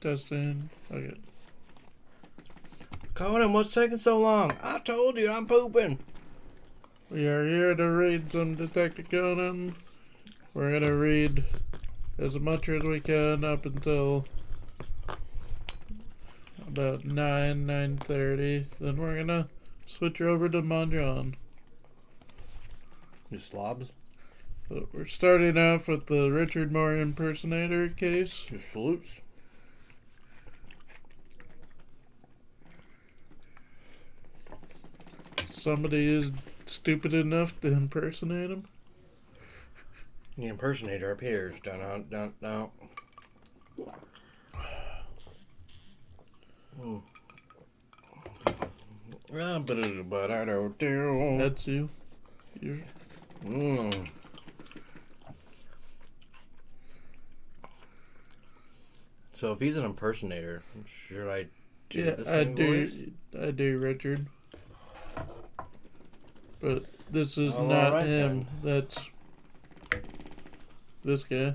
Testing. Okay. Conan, what's taking so long? I told you I'm pooping. We are here to read some Detective Conan. We're gonna read as much as we can up until about 9:30. Then we're gonna switch over to Mahjong. You slobs? So we're starting off with the Richard Moore impersonator case. You salutes? Somebody is stupid enough to impersonate him. The impersonator appears. Dun dun dun. But I don't do. That's you. You're... So if he's an impersonator, should I do Yeah, the same voice? I do, Richard. But this is Oh, not alright him. then. That's this guy.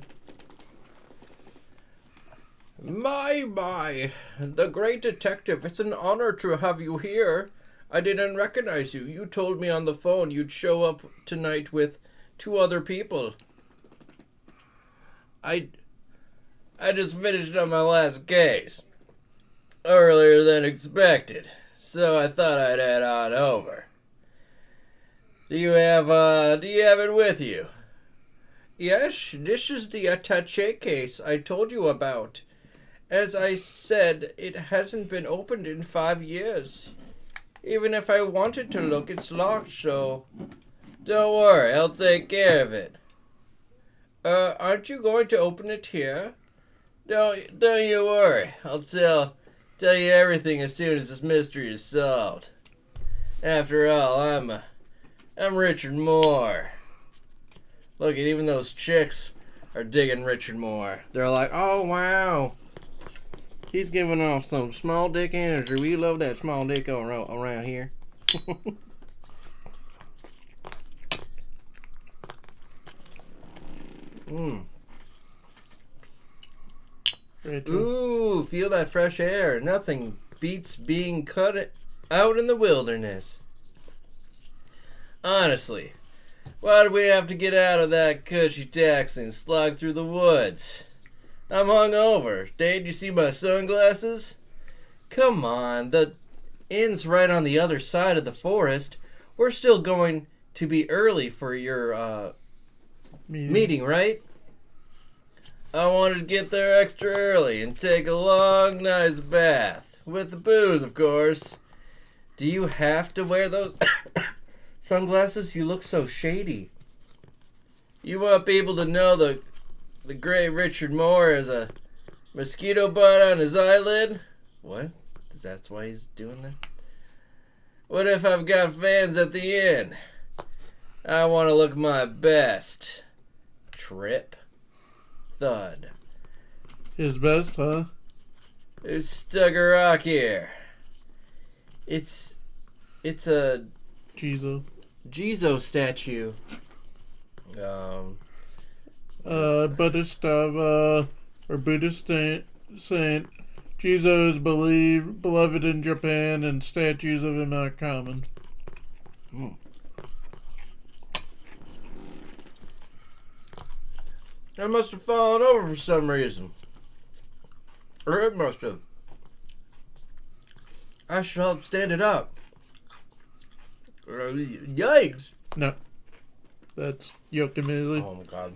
My, the great detective, it's an honor to have you here. I didn't recognize you. You told me on the phone you'd show up tonight with 2 other people. I just finished up my last case. Earlier than expected. So I thought I'd head on over. Do you have it with you? Yes, this is the attaché case I told you about. As I said, it hasn't been opened in 5 years. Even if I wanted to look, it's locked, so... Don't worry, I'll take care of it. Aren't you going to open it here? Don't you worry. I'll tell you everything as soon as this mystery is solved. After all, I'm Richard Moore. Look, even those chicks are digging Richard Moore. They're like, oh, wow. He's giving off some small dick energy. We love that small dick around here. Ooh, feel that fresh air. Nothing beats being cut out in the wilderness. Honestly, why do we have to get out of that cushy taxi and slog through the woods? I'm hungover. Didn't you see my sunglasses? Come on, the inn's right on the other side of the forest. We're still going to be early for your meeting, right? I wanted to get there extra early and take a long, nice bath. With the booze, of course. Do you have to wear those sunglasses? You look so shady. You want people to know the great Richard Moore has a mosquito bite on his eyelid? What? That's why he's doing that? What if I've got fans at the inn? I want to look my best. Trip. Thud. His best, huh? Who's stuck a rock here? It's a Jizo statue. Buddhist saint. Jizo is beloved in Japan, and statues of him are common. I must have fallen over for some reason. Or it must have. I should help stand it up. Yikes! No. That's Yokamili. Oh my god.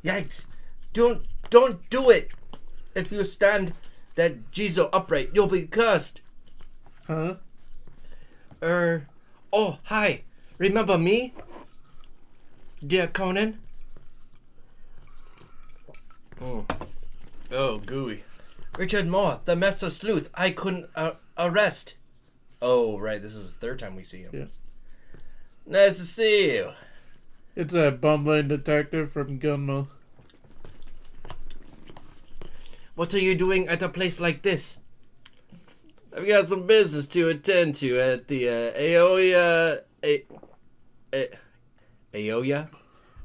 Yikes! Don't do it! If you stand that Jizo upright, you'll be cursed. Huh? Oh, hi. Remember me? Dear Conan? Oh, gooey. Richard Moore, the master sleuth I couldn't arrest. Oh, right, this is the 3rd time we see him. Yeah. Nice to see you. It's that bumbling detective from Gunma. What are you doing at a place like this? I've got some business to attend to at the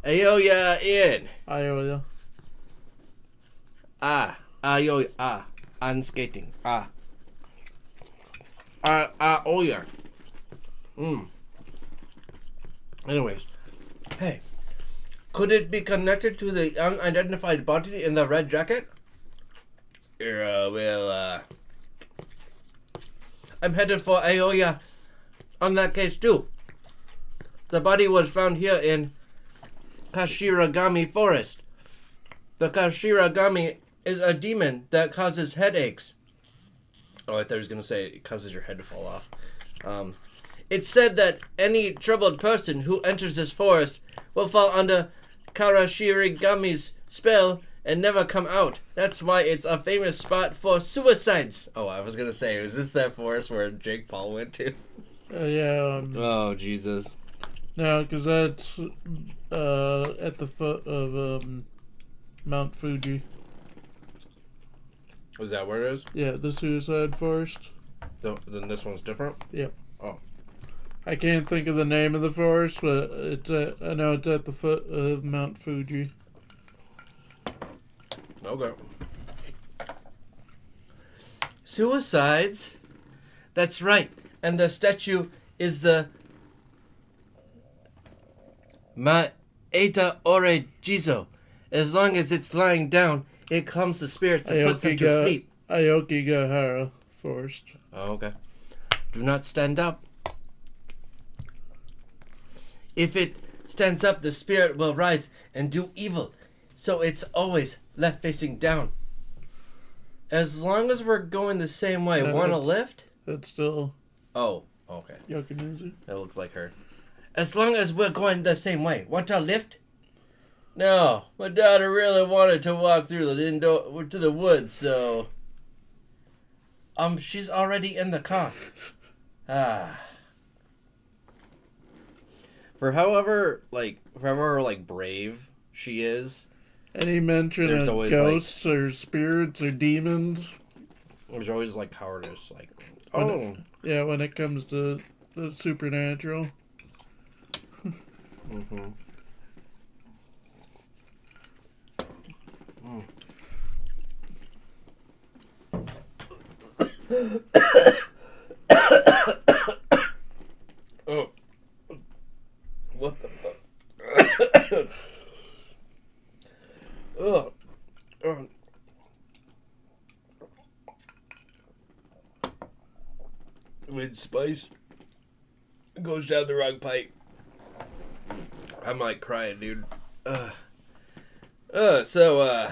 Ayoya in. Iowa. Ayoya. On skating. Oya. Anyways. Hey. Could it be connected to the unidentified body in the red jacket? I'm headed for Aoya on that case too. The body was found here in Kashiragami Forest. The Kashiragami is a demon that causes headaches. Oh, I thought he was going to say it causes your head to fall off. It's said that any troubled person who enters this forest will fall under Karashirigami's spell and never come out. That's why it's a famous spot for suicides. Oh, I was going to say, is this that forest where Jake Paul went to? Yeah. Oh, Jesus. No, because that's at the foot of Mount Fuji. Was that where it is? Yeah, the suicide forest. Then this one's different? Yep. Oh. I can't think of the name of the forest, but I know it's at the foot of Mount Fuji. Okay. Suicides? That's right. And the statue is the Maeda Ore Jizo. As long as it's lying down, it calms the spirits and puts them to sleep. Aokigahara Forest. Oh, okay. Do not stand up. If it stands up, the spirit will rise and do evil. So it's always left facing down. As long as we're going the same way. Want to lift? That's still... Oh, okay. Yokonuzu. That looks like her. As long as we're going the same way. Want to lift? No. My daughter really wanted to walk through to the woods, so... she's already in the car. For however brave she is... Any mention There's of always, ghosts or spirits or demons? There's always cowardice, when it comes to the supernatural. Mm-hmm. Oh. What the fuck? Ugh. When spice goes down the wrong pipe, I'm crying, dude. So,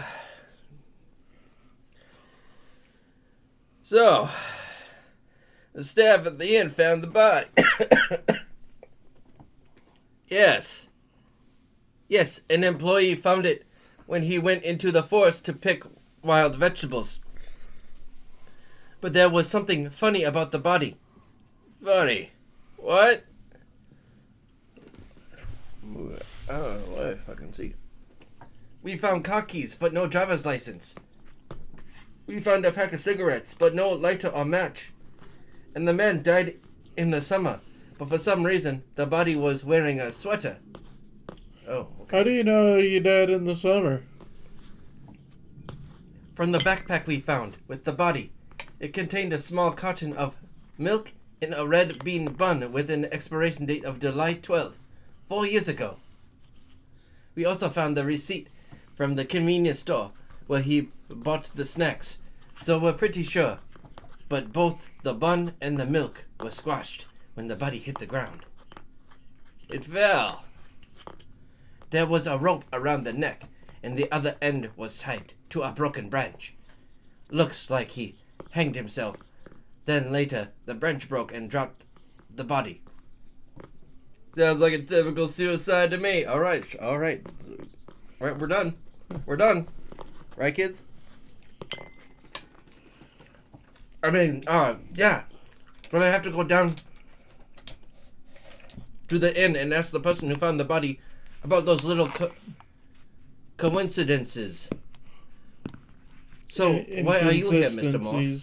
the staff at the inn found the body. Yes, an employee found it when he went into the forest to pick wild vegetables. But there was something funny about the body. Funny? What? I don't know what I fucking see. We found car keys, but no driver's license. We found a pack of cigarettes, but no lighter or match. And the man died in the summer, but for some reason, the body was wearing a sweater. Oh, okay. How do you know he died in the summer? From the backpack we found with the body. It contained a small carton of milk in a red bean bun with an expiration date of July 12th, 4 years ago. We also found the receipt from the convenience store where he bought the snacks, so we're pretty sure. But both the bun and the milk were squashed when the body hit the ground. It fell. There was a rope around the neck, and the other end was tied to a broken branch. Looks like he hanged himself. Then later, the branch broke and dropped the body. Sounds like a typical suicide to me. All right, we're done. Right, kids? I mean, yeah. But I have to go down to the inn and ask the person who found the body about those little coincidences. So, why are you here, Mr. Moore?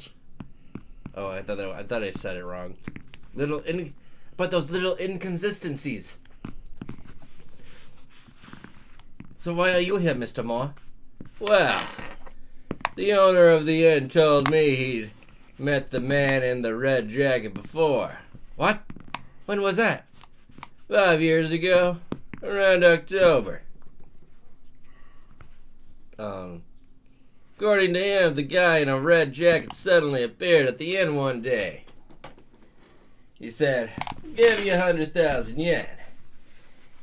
Oh, I thought I said it wrong. But those little inconsistencies. So why are you here, Mr. Moore? Well, the owner of the inn told me he'd met the man in the red jacket before. What? When was that? 5 years ago, around October. According to him, the guy in a red jacket suddenly appeared at the inn one day. He said, "I'll give you 100,000 yen.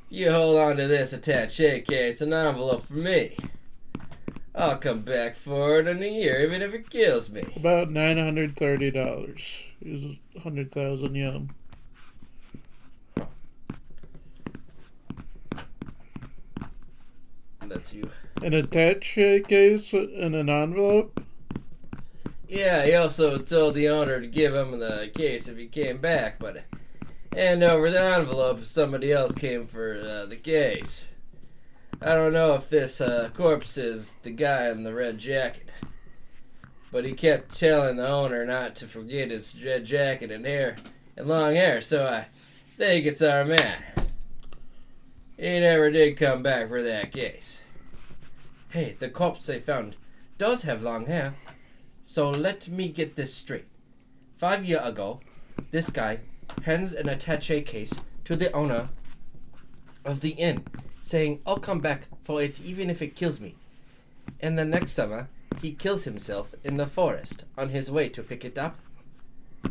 You hold on to this attaché case and envelope for me. I'll come back for it in a year, even if it kills me." About $930 is 100,000 yen. That's you. An attaché case and an envelope? Yeah, he also told the owner to give him the case if he came back, but hand over the envelope if somebody else came for the case. I don't know if this corpse is the guy in the red jacket, but he kept telling the owner not to forget his red jacket and hair and long hair, so I think it's our man. He never did come back for that case. Hey, the corpse they found does have long hair, so let me get this straight. 5 years ago, this guy hands an attaché case to the owner of the inn, saying, "I'll come back for it even if it kills me." And the next summer, he kills himself in the forest on his way to pick it up.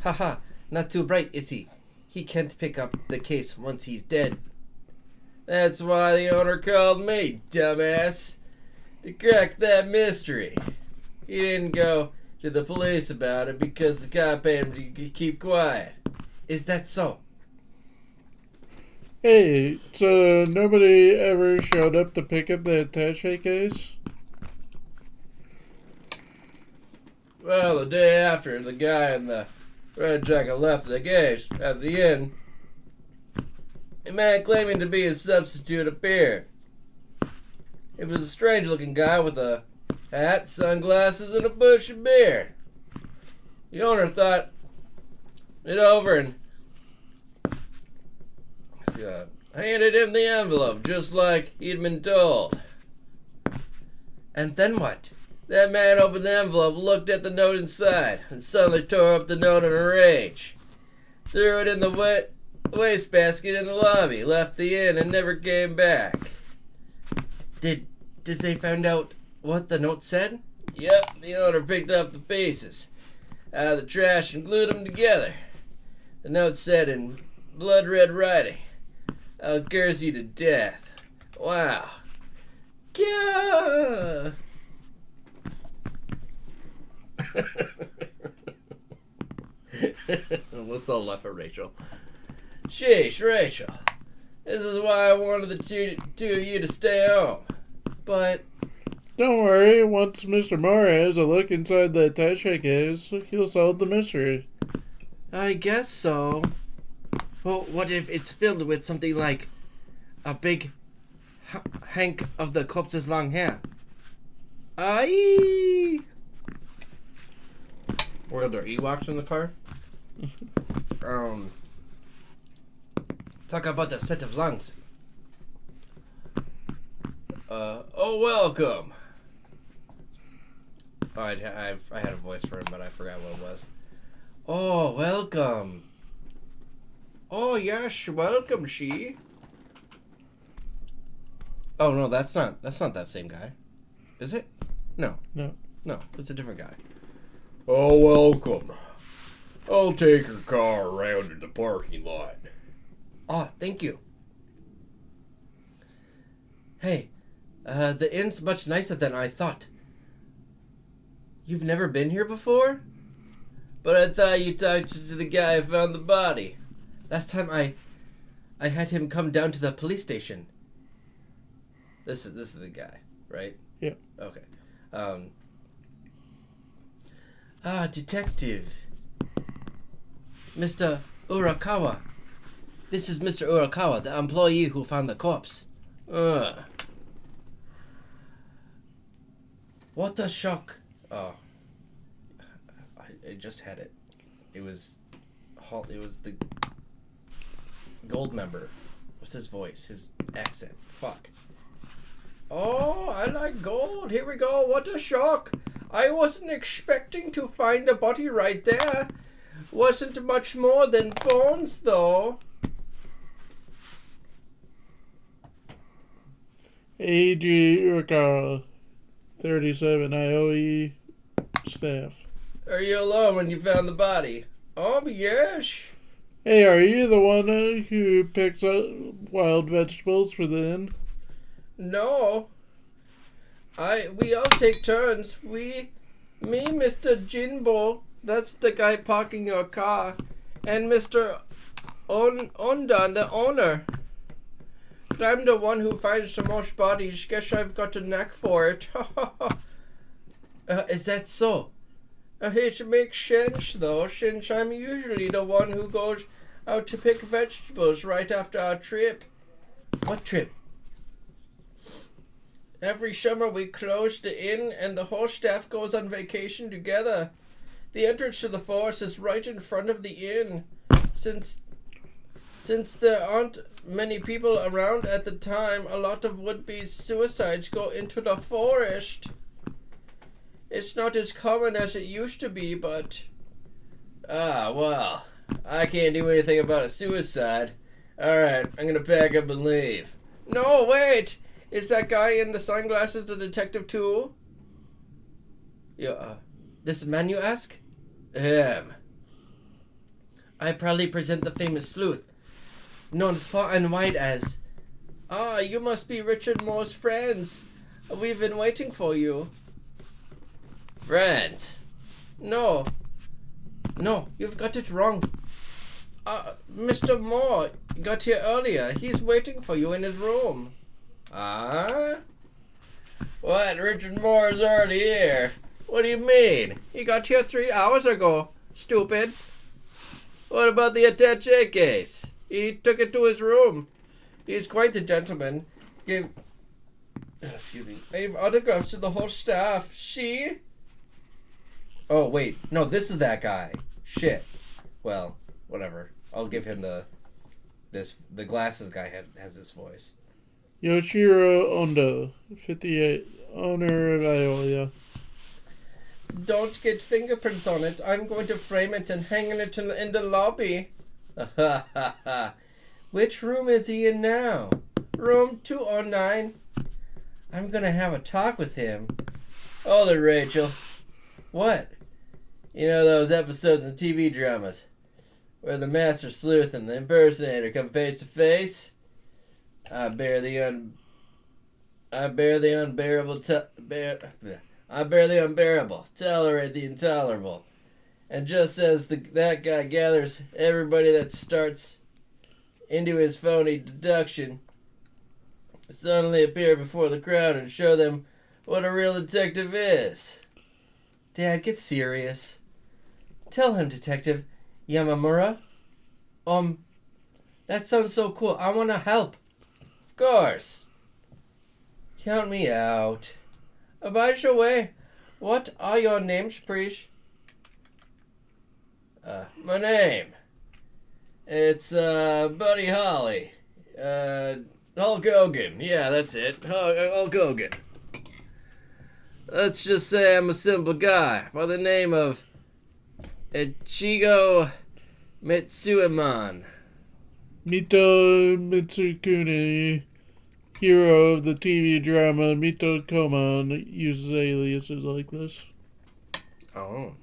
Haha, not too bright, is he? He can't pick up the case once he's dead. That's why the owner called me, dumbass, to crack that mystery. He didn't go to the police about it because the cop paid him to keep quiet. Is that so? Hey, so nobody ever showed up to pick up the attaché case? Well, the day after the guy in the red jacket left the case at the inn, a man claiming to be his substitute appeared. It was a strange-looking guy with a hat, sunglasses, and a bushy beard. The owner thought it over and handed him the envelope, just like he'd been told. And then what? That man opened the envelope, looked at the note inside, and suddenly tore up the note in a rage. Threw it in the wastebasket in the lobby, left the inn, and never came back. Did they find out what the note said? Yep, the owner picked up the pieces out of the trash and glued them together. The note said in blood red writing, "I'll curse you to death." Wow. Yeah. Let's all laugh at Rachel. Sheesh, Rachel. This is why I wanted the two of you to stay home. But Don't worry, once Mr. Moore has a look inside the attaché case, he'll solve the mystery. I guess so. Well, what if it's filled with something like a big hank of the corpse's long hair? Aye. Were there Ewoks in the car? Talk about a set of lungs. Oh, welcome. Oh, I had a voice for him, but I forgot what it was. Oh, welcome. Oh, yes, welcome, she. Oh, no, that's not that same guy. Is it? No. No. No, it's a different guy. Oh, welcome. I'll take your car around in the parking lot. Oh, thank you. Hey, the inn's much nicer than I thought. You've never been here before? But I thought you talked to the guy who found the body. Last time I had him come down to the police station. This is the guy, right? Yeah. Okay. Detective. Mr. Urakawa. This is Mr. Urakawa, the employee who found the corpse. What a shock. Oh. I just had it. It was the gold member. What's his voice? His accent. Fuck. Oh, I like gold. Here we go. What a shock. I wasn't expecting to find a body right there. Wasn't much more than bones, though. A.G. Urkara, 37 IOE staff. Are you alone when you found the body? Oh, yes. Hey, are you the one who picks up wild vegetables for the inn? No. We all take turns. Me, Mr. Jinbo, that's the guy parking your car, and Mr. Ondan, the owner. I'm the one who finds the most bodies. Guess I've got a knack for it. Is that so? It makes sense, though, since I'm usually the one who goes out to pick vegetables right after our trip. What trip? Every summer we close the inn and the whole staff goes on vacation together. The entrance to the forest is right in front of the inn. Since there aren't many people around at the time, a lot of would-be suicides go into the forest. It's not as common as it used to be, but... well, I can't do anything about a suicide. Alright, I'm gonna pack up and leave. No, wait! Is that guy in the sunglasses a detective too? Yeah, this man you ask? Him. I proudly present the famous sleuth, known far and wide as... you must be Richard Moore's friends. We've been waiting for you. Friends? No, you've got it wrong. Mr. Moore got here earlier. He's waiting for you in his room. What? Richard Moore is already here. What do you mean? He got here 3 hours ago. Stupid. What about the attaché case? He took it to his room. He's quite the gentleman. Gave autographs to the whole staff. See? Oh, wait. No, this is that guy. Shit. Well, whatever. I'll give him the glasses guy has his voice. Yoshiro Ondo, 58, owner of Iolia. Don't get fingerprints on it. I'm going to frame it and hang it in the lobby. Which room is he in now? Room 209. I'm going to have a talk with him. Hold it, Rachel. What? You know those episodes in TV dramas where the master sleuth and the impersonator come face to face? I bear the unbearable, tolerate the intolerable. And just as that guy gathers everybody that starts into his phony deduction, suddenly appear before the crowd and show them what a real detective is. Dad, get serious. Tell him, Detective Yamamura. That sounds so cool. I want to help. Of course. Count me out. By the way, what are your names, please? My name. It's, Buddy Holly. Hulk Hogan. Yeah, that's it. Hulk Hogan. Let's just say I'm a simple guy by the name of Ichigo Mitsuemon. Mito Mitsukuni, hero of the TV drama Mito Koman, uses aliases like this. Oh.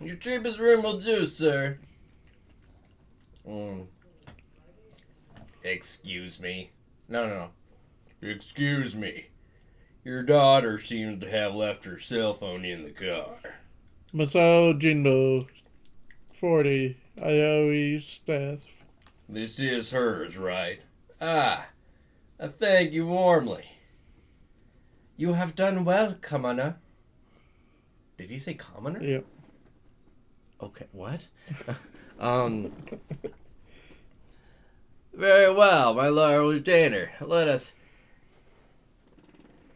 Your cheapest room will do, sir. Excuse me. No. Excuse me. Your daughter seems to have left her cell phone in the car. Masao Jinbo, 40, IOE staff. This is hers, right? I thank you warmly. You have done well, commoner. Did he say commoner? Yep. Okay, what? Very well, my Lord Lieutenant. Let us...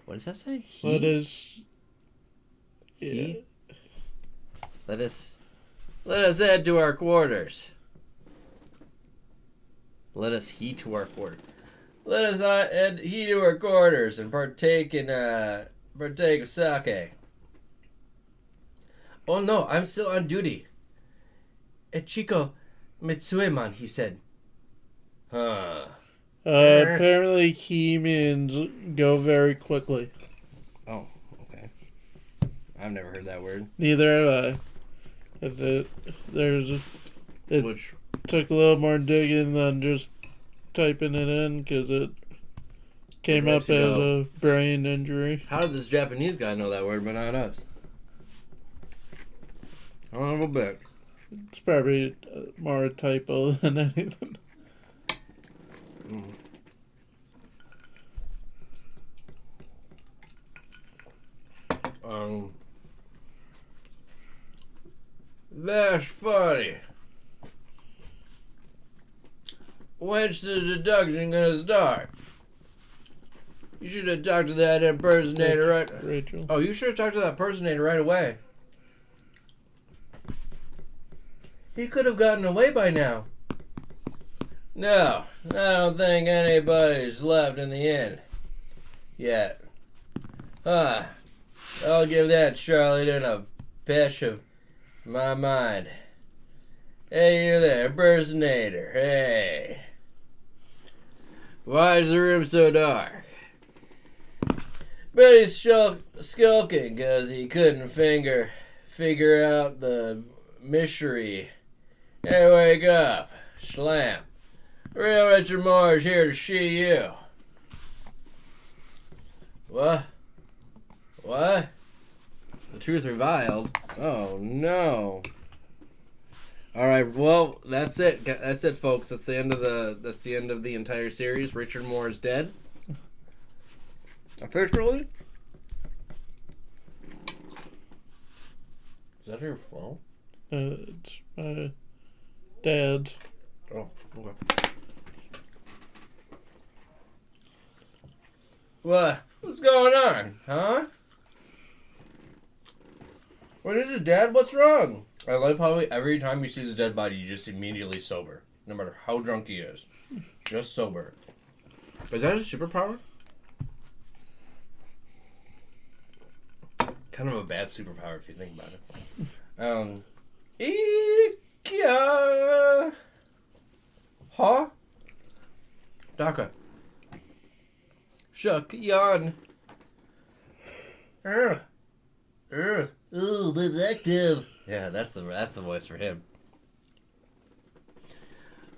What does that say? He? Let us... Yeah. He? Let us head to our quarters. Let us heed to our quarters. let us heed to our quarters and partake of sake. Oh no, I'm still on duty. Chico Mitsueman, he said. Huh. Apparently, key means go very quickly. Oh, okay. I've never heard that word. Neither have I. It Which took a little more digging than just typing it in because it came up as a brain injury. How did this Japanese guy know that word, but not us? I don't know a bit. It's probably more a typo than anything. That's funny. When's the deduction gonna start? You should have talked to that impersonator Rachel. Oh, you should have talked to that impersonator right away. He could have gotten away by now. No, I don't think anybody's left in the inn yet. I'll give that charlatan a pish of my mind. Hey, you there, impersonator. Hey. Why is the room so dark? Bet he's skulking because he couldn't figure out the mystery. Hey, wake up. Slam. Real Richard Moore is here to see you. What? What? The truth revealed? Oh, no. All right, well, that's it. That's it, folks. That's the end of the entire series. Richard Moore is dead. Officially? Is that your phone? It's my dad's. Oh, okay. What's going on, huh? What is it, Dad? What's wrong? I love how every time he sees a dead body, he's just immediately sober. No matter how drunk he is. Just sober. Is that his superpower? Kind of a bad superpower if you think about it. Huh? Daka. Shuck, yawn. Ooh, detective. Yeah, that's the voice for him.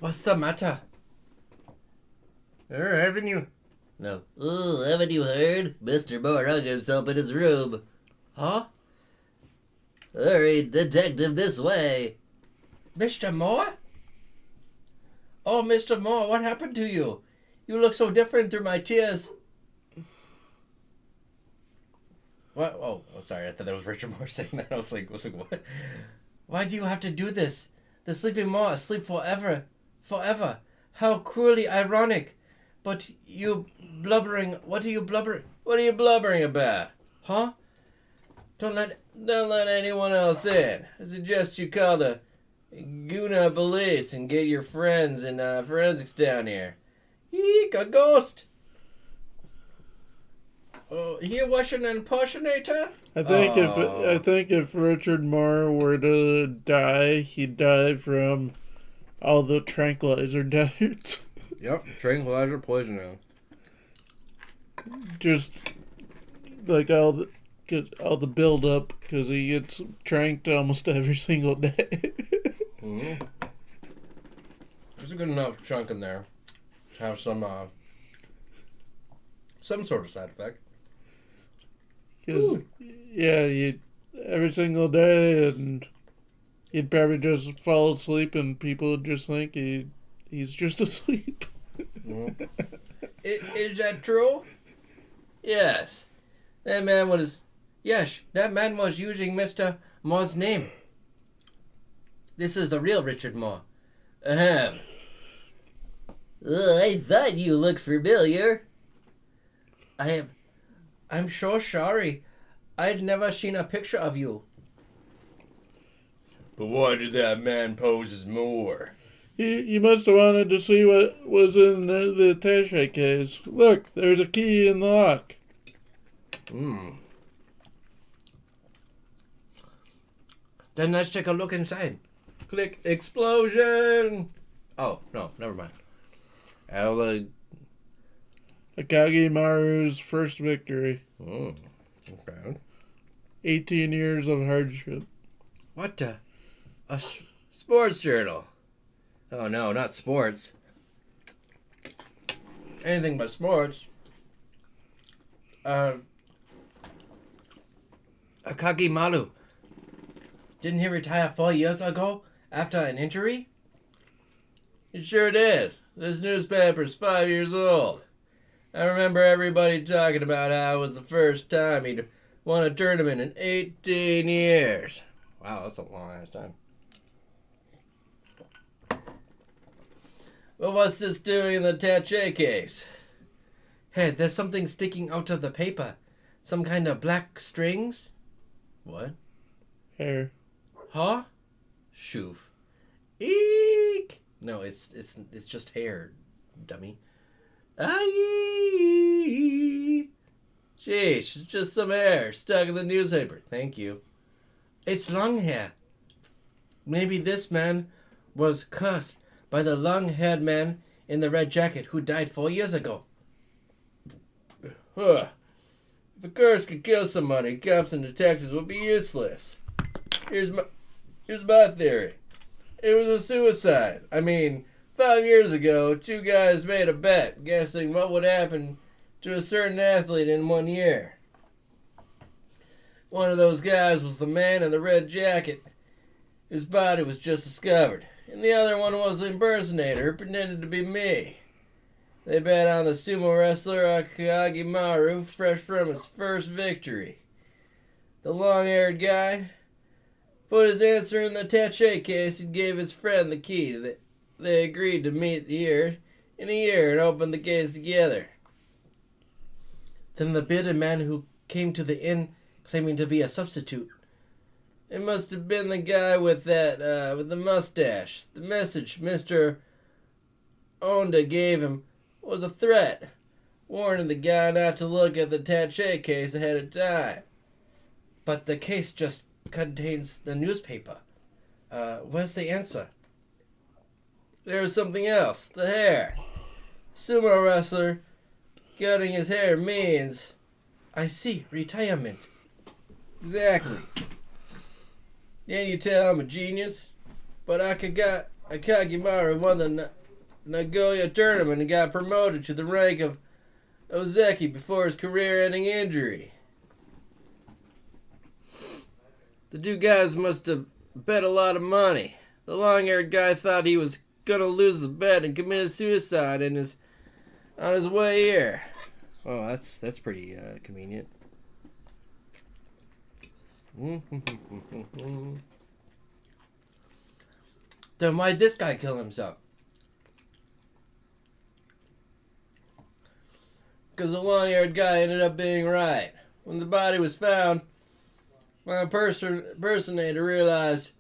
What's the matter? Haven't you? No. Ooh, haven't you heard? Mr. Moore hung himself in his room. Huh? Hurry, detective, this way. Mr. Moore? Oh, Mr. Moore, what happened to you? You look so different through my tears. What? Oh, sorry. I thought that was Richard Moore saying that. I was like, what? Why do you have to do this? The sleeping Moore asleep forever. Forever. How cruelly ironic. But you blubbering. What are you blubbering? What are you blubbering about? Huh? Don't let anyone else in. I suggest you call the Guna police and get your friends and forensics down here. Eek, a ghost. Oh, he was an impersonator? I think if Richard Moore were to die, he'd die from all the tranquilizer deaths. Yep, tranquilizer poisoning. Just like all the build up because he gets tranked almost every single day. Mm-hmm. There's a good enough chunk in there. Have some sort of side effect. Because, yeah, every single day, and he'd probably just fall asleep, and people would just think he's just asleep. Mm-hmm. Is that true? Yes. That man was using Mr. Moore's name. This is the real Richard Moore. Ahem. I thought you looked familiar. I'm so sorry. I'd never seen a picture of you. But why did that man pose as Moore? You must have wanted to see what was in the attaché case. Look, there's a key in the lock. Then let's take a look inside. Click explosion. Oh, no, never mind. Akagi Maru's first victory. Okay. 18 years of hardship. What the? Sports journal. Oh no, not sports. Anything but sports. Akagi Maru. Didn't he retire 4 years ago after an injury? He sure did. This newspaper's 5 years old. I remember everybody talking about how it was the first time he'd won a tournament in 18 years. Wow, that's a long ass time. Well, what's this doing in the attaché case? Hey, there's something sticking out of the paper. Some kind of black strings? What? Hair. Huh? Shoof. Eek! No, it's just hair, dummy. Aye. Sheesh, it's just some hair stuck in the newspaper. Thank you. It's long hair. Maybe this man was cursed by the long-haired man in the red jacket who died 4 years ago. Huh. If a curse could kill somebody, cops and detectives would be useless. Here's my theory. It was a suicide. I mean, 5 years ago, two guys made a bet guessing what would happen to a certain athlete in 1 year. One of those guys was the man in the red jacket whose body was just discovered, and the other one was the impersonator who pretended to be me. They bet on the sumo wrestler Akagi Maru, fresh from his first victory. The long-haired guy put his answer in the attaché case and gave his friend the key. They agreed to meet here in a year and open the case together. Then the bearded man who came to the inn claiming to be a substitute. It must have been the guy with the mustache. The message Mr. Onda gave him was a threat, warning the guy not to look at the attaché case ahead of time. But the case just contains the newspaper. Where's the answer? There's something else. The hair. Sumo wrestler cutting his hair means... I see. Retirement. Exactly. Can you tell I'm a genius? But Akagi Maru won the Nagoya tournament and got promoted to the rank of Ozeki before his career-ending injury. The two guys must have bet a lot of money. The long-haired guy thought he was gonna lose the bet and committed suicide on his way here. Oh, that's pretty convenient. Then why'd this guy kill himself? Because the long-haired guy ended up being right. When the body was found, my impersonator realized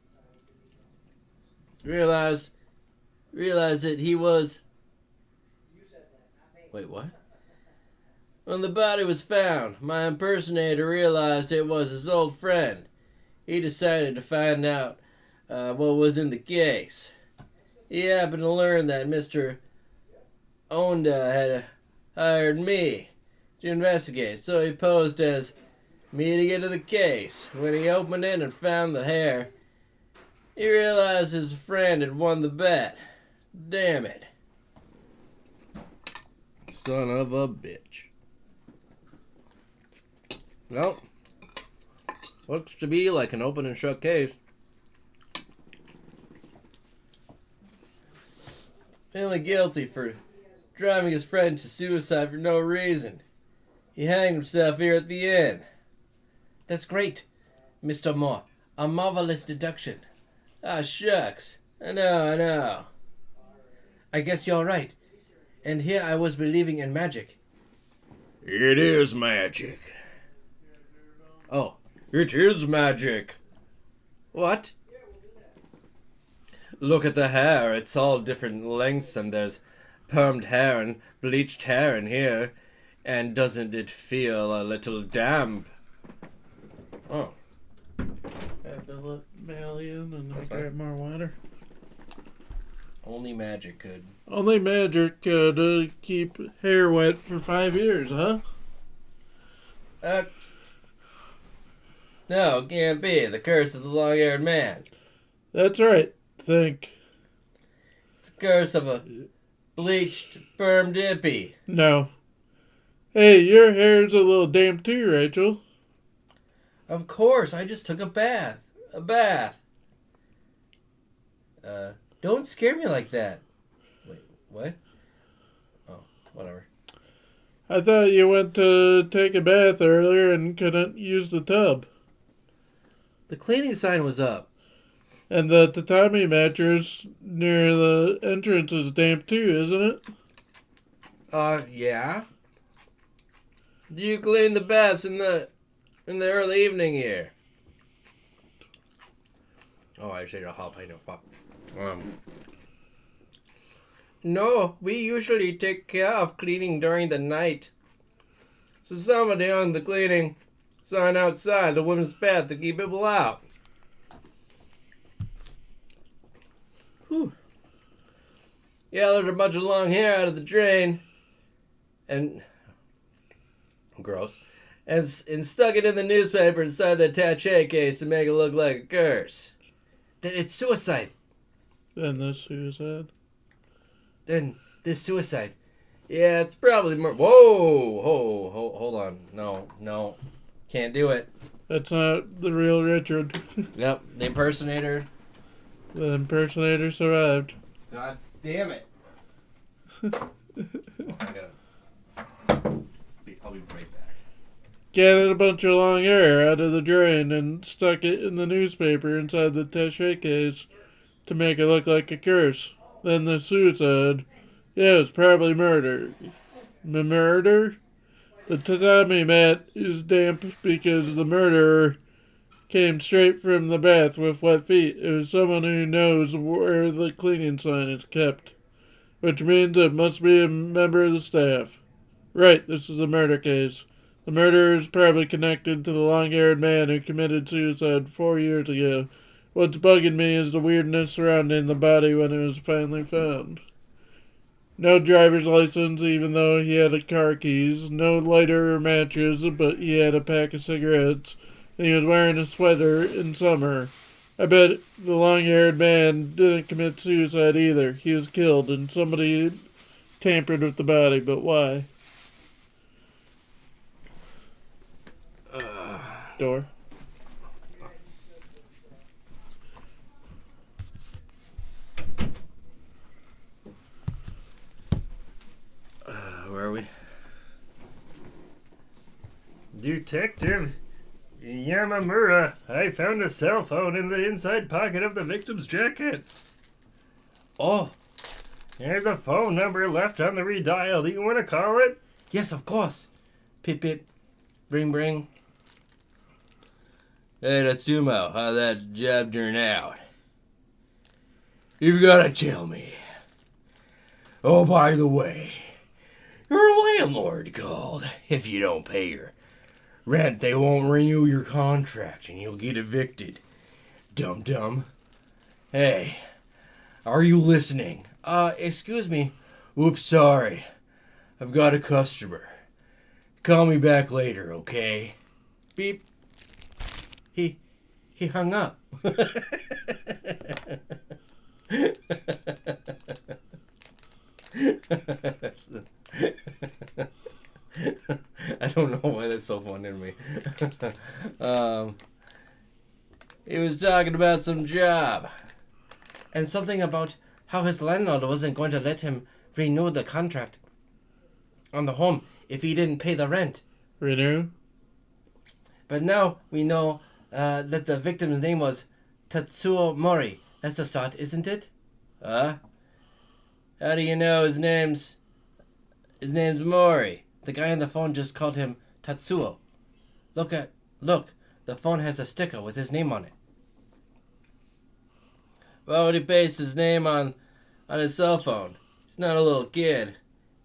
that he was... Wait, what? When the body was found, my impersonator realized it was his old friend. He decided to find out what was in the case. He happened to learn that Mr. Onda had hired me to investigate, so he posed as me to get to the case. When he opened it and found the hair, he realized his friend had won the bet. Damn it. Son of a bitch. Well, looks to be like an open and shut case. Feeling guilty for driving his friend to suicide for no reason. He hanged himself here at the inn. That's great, Mr. Moore. A marvelous deduction. Ah, shucks. I know. I guess you're right. And here I was believing in magic. It is magic. Oh, it is magic. What? Look at the hair. It's all different lengths, and there's permed hair and bleached hair in here. And doesn't it feel a little damp? Oh. Had to let mail in and That's grab more water. Only magic could. Only magic could keep hair wet for 5 years, huh? No, it can't be. The curse of the long-haired man. That's right. Think. It's the curse of a bleached, permed hippie. No. Hey, your hair's a little damp too, Rachel. Of course, I just took a bath. A bath. Don't scare me like that. Wait, what? Oh, whatever. I thought you went to take a bath earlier and couldn't use the tub. The cleaning sign was up. And the tatami mattress near the entrance is damp too, isn't it? Yeah. Do you clean the baths in the early evening here? Oh, I should have jalapeno. Fuck. No, we usually take care of cleaning during the night. So somebody on the cleaning sign outside the women's bath to keep people out. Whew. Yeah, there's a bunch of long hair out of the drain. And gross. And stuck it in the newspaper inside the attaché case to make it look like a curse. Then it's suicide. Then the suicide. Then this suicide. Yeah, it's probably more. Whoa! Hold on. No. Can't do it. That's not the real Richard. Yep, the impersonator. The impersonator survived. God damn it. I'll be right back. Gathered a bunch of long hair out of the drain and stuck it in the newspaper inside the attaché case to make it look like a curse. Then the suicide. Yeah, it's probably murder. Murder? The tatami mat is damp because the murderer came straight from the bath with wet feet. It was someone who knows where the cleaning sign is kept, which means it must be a member of the staff. Right, this is a murder case. The murderer is probably connected to the long-haired man who committed suicide 4 years ago. What's bugging me is the weirdness surrounding the body when it was finally found. No driver's license, even though he had car keys. No lighter or matches, but he had a pack of cigarettes. And he was wearing a sweater in summer. I bet the long-haired man didn't commit suicide either. He was killed, and somebody tampered with the body, but why? Door. Where are we? Detective Yamamura, I found a cell phone in the inside pocket of the victim's jacket. Oh, There's a phone number left on the redial. Do you want to call it? yes, of course. Pip pip. Bring bring. Hey, Natsumo, how that job turned out? You've got to tell me. Oh, by the way, your landlord called. If you don't pay your rent, they won't renew your contract and you'll get evicted. Dum-dum. Hey, are you listening? Excuse me. Oops, sorry. I've got a customer. Call me back later, okay? Beep. He hung up. I don't know why that's so funny to me. He was talking about some job. And something about how his landlord wasn't going to let him renew the contract on the home if he didn't pay the rent. Renew? But now we know that the victim's name was Tatsuo Mori. That's a start, isn't it? Huh? How do you know his name's Mori? The guy on the phone just called him Tatsuo. Look, the phone has a sticker with his name on it. Why would he paste his name on his cell phone? He's not a little kid.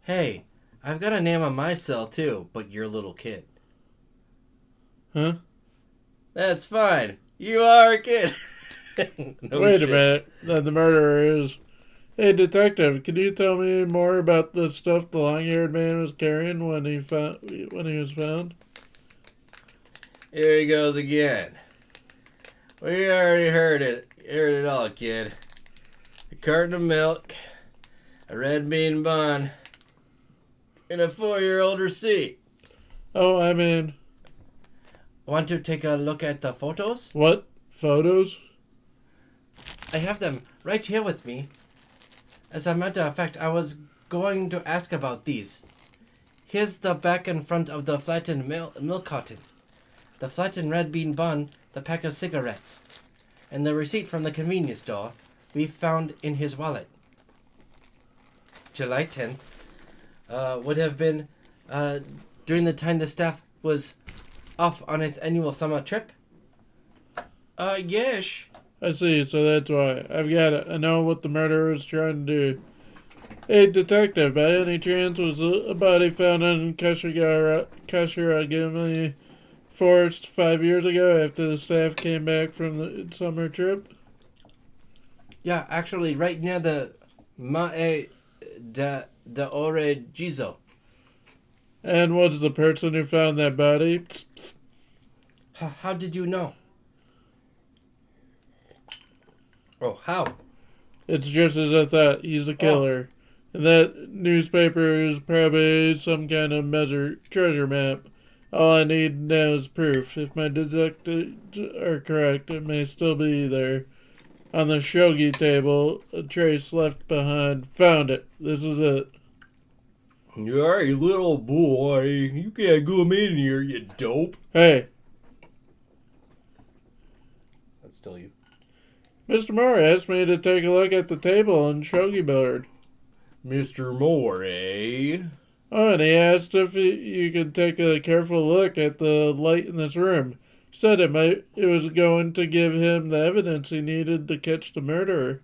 Hey, I've got a name on my cell too, but you're a little kid. Huh? That's fine. You are a kid. No Wait shit. a minute. Then the murderer is. Hey, detective, can you tell me more about the stuff the long-haired man was carrying when he was found? Here he goes again. We already heard it. Heard it all, kid. A carton of milk, a red bean bun, and a 4-year-old receipt. Oh, I mean, Want to take a look at the photos? what? Photos? I have them right here with me. As a matter of fact, I was going to ask about these. Here's the back and front of the flattened milk carton, the flattened red bean bun, the pack of cigarettes, and the receipt from the convenience store we found in his wallet. July 10th would have been during the time the staff was off on its annual summer trip. Yes. I see, so that's why. I've got it. I know what the murderer was trying to do. Hey, detective, by any chance was a body found in Kashiragami Forest 5 years ago after the staff came back from the summer trip? Yeah, actually, right near the Mae de Ore Jizo. And was the person who found that body? Psst, psst. How did you know? Oh, how? It's just as I thought. He's the killer. And that newspaper is probably some kind of treasure map. All I need now is proof. If my detectives are correct, it may still be there. On the shogi table, a trace left behind. Found it. This is it. Hey, little boy, you can't come in here, you dope. Hey, That's still you. Mr. Moore asked me to take a look at the table on shogi board. Mr. Moore, eh? Oh, and he asked if you could take a careful look at the light in this room. He said it was going to give him the evidence he needed to catch the murderer.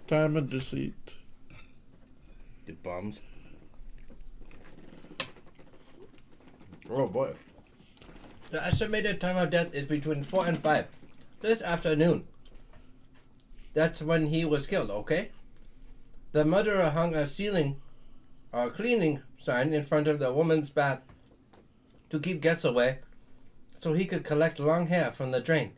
Time of deceit. The bums. Oh boy. The estimated time of death is between 4 and 5. This afternoon. That's when he was killed, okay? The murderer hung a cleaning sign in front of the woman's bath to keep guests away so he could collect long hair from the drain.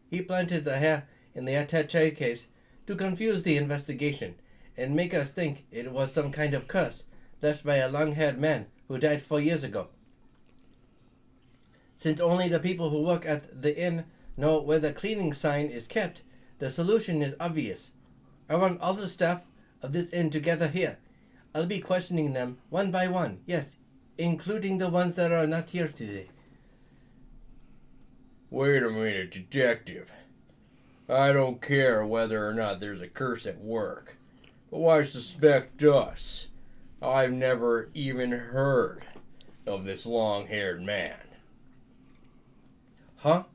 He planted the hair in the attaché case to confuse the investigation and make us think it was some kind of curse left by a long-haired man who died 4 years ago. Since only the people who work at the inn know where the cleaning sign is kept, the solution is obvious. I want all the staff of this inn to gather here. I'll be questioning them one by one, yes, including the ones that are not here today. Wait a minute, detective. I don't care whether or not there's a curse at work, but why suspect us? I've never even heard of this long-haired man. Huh?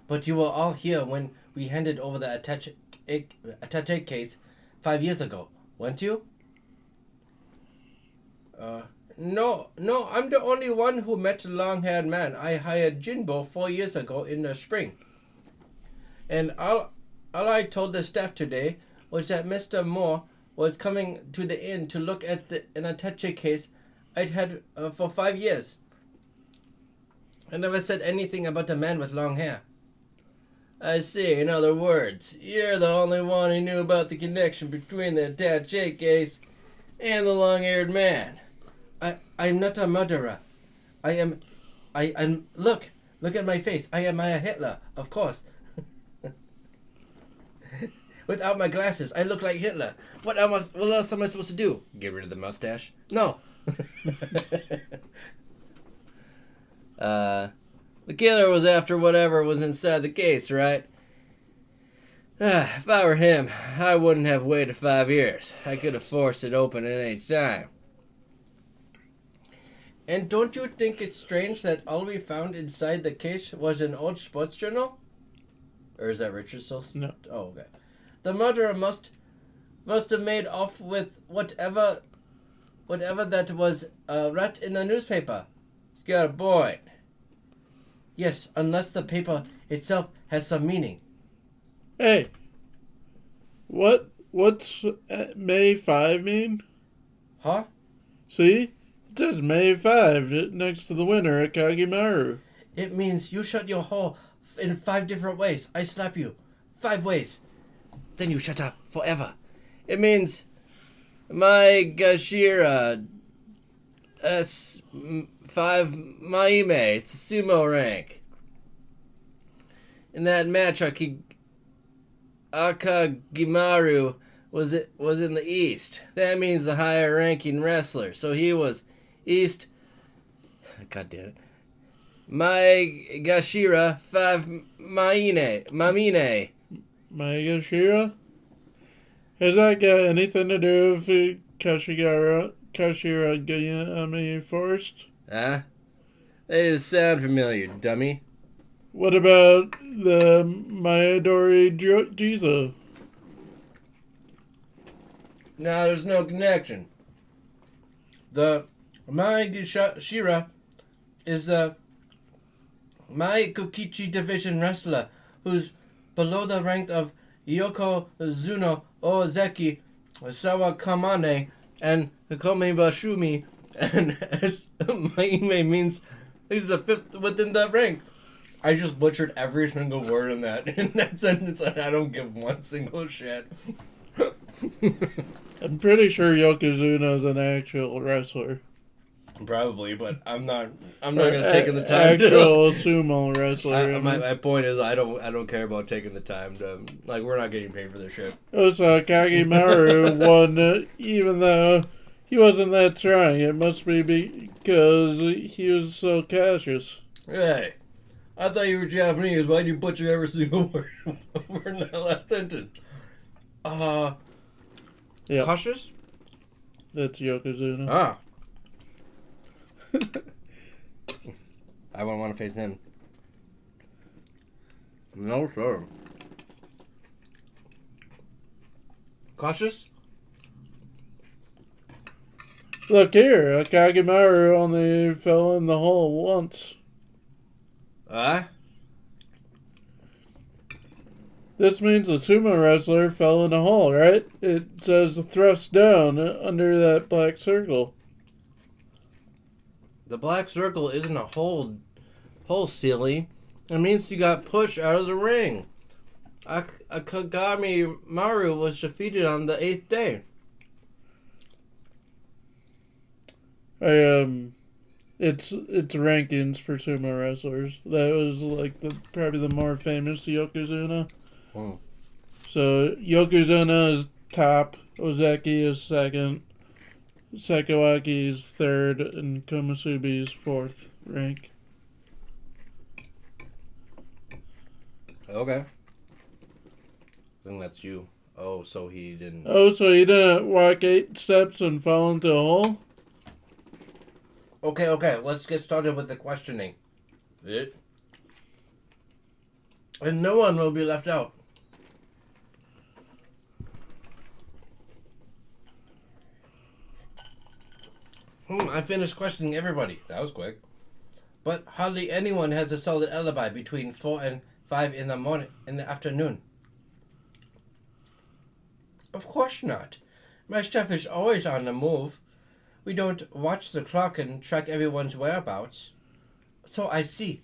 But you were all here when we handed over the attaché case 5 years ago, weren't you? No, I'm the only one who met the long-haired man. I hired Jinbo 4 years ago in the spring. And all I told the staff today was that Mr. Moore was coming to the inn to look at an attaché case I'd had for 5 years. I never said anything about the man with long hair. I see, in other words, you're the only one who knew about the connection between the attaché case and the long-haired man. I'm not a murderer. I'm look at my face. I am a Hitler, of course. Without my glasses, I look like Hitler. What else am I supposed to do? Get rid of the mustache? No. The killer was after whatever was inside the case, right? If I were him, I wouldn't have waited 5 years. I could have forced it open at any time. And don't you think it's strange that all we found inside the case was an old sports journal? Or is that Richard still? No. Oh, okay. The murderer must have made off with whatever that was read in the newspaper. He's got a point. Yes, unless the paper itself has some meaning. Hey, what's May 5 mean? Huh? See? It says May 5 next to the winner at Kagimaru. It means you shut your hole in 5 different ways. I slap you. 5 ways. Then you shut up forever. It means my Gashira S5 Maime. It's a sumo rank. In that match, Akagimaru was in the East. That means the higher ranking wrestler. So he was East. God damn it. My Gashira 5 Mamine. Maegashira? Has that got anything to do with Kashira Gayami Forest? Huh? They just sound familiar, dummy. What about the Mayadori Jiza? No, there's no connection. The Mai Gashira is the Mai Kokichi division wrestler who's below the rank of Yokozuno Ozeki, Sawakamane, and Hikomi Bashumi, and as Maime means he's the 5th within that rank. I just butchered every single word in that sentence, and I don't give one single shit. I'm pretty sure Yokozuna is an actual wrestler. Probably, but I'm not gonna take the time actual sumo wrestler. My point is I don't care about taking the time to, like, we're not getting paid for this shit. So Kagimaru won, even though he wasn't that strong. It must be because he was so cautious. Hey, I thought you were Japanese. Why'd you butcher every single word in that last sentence? Yeah, Cautious? that's Yokozuna. Ah. I wouldn't want to face him. No, sir. Cautious? Look here, Kagimaru only fell in the hole once. This means the sumo wrestler fell in a hole, right? It says thrust down under that black circle. The black circle isn't a hole silly. It means you got pushed out of the ring. Akagami Maru was defeated on the 8th day. It's rankings for sumo wrestlers. That was like probably the more famous Yokozuna. Hmm. So Yokozuna is top, Ozeki is second, Sekawaki is third, and Komusubi is 4th rank. Okay. I think that's you. Oh, so he didn't... Oh, so he didn't walk 8 steps and fall into a hole? Okay, let's get started with the questioning. And no one will be left out. I finished questioning everybody. That was quick. But hardly anyone has a solid alibi between 4 and 5 in the afternoon. Of course not. My staff is always on the move. We don't watch the clock and track everyone's whereabouts. So I see.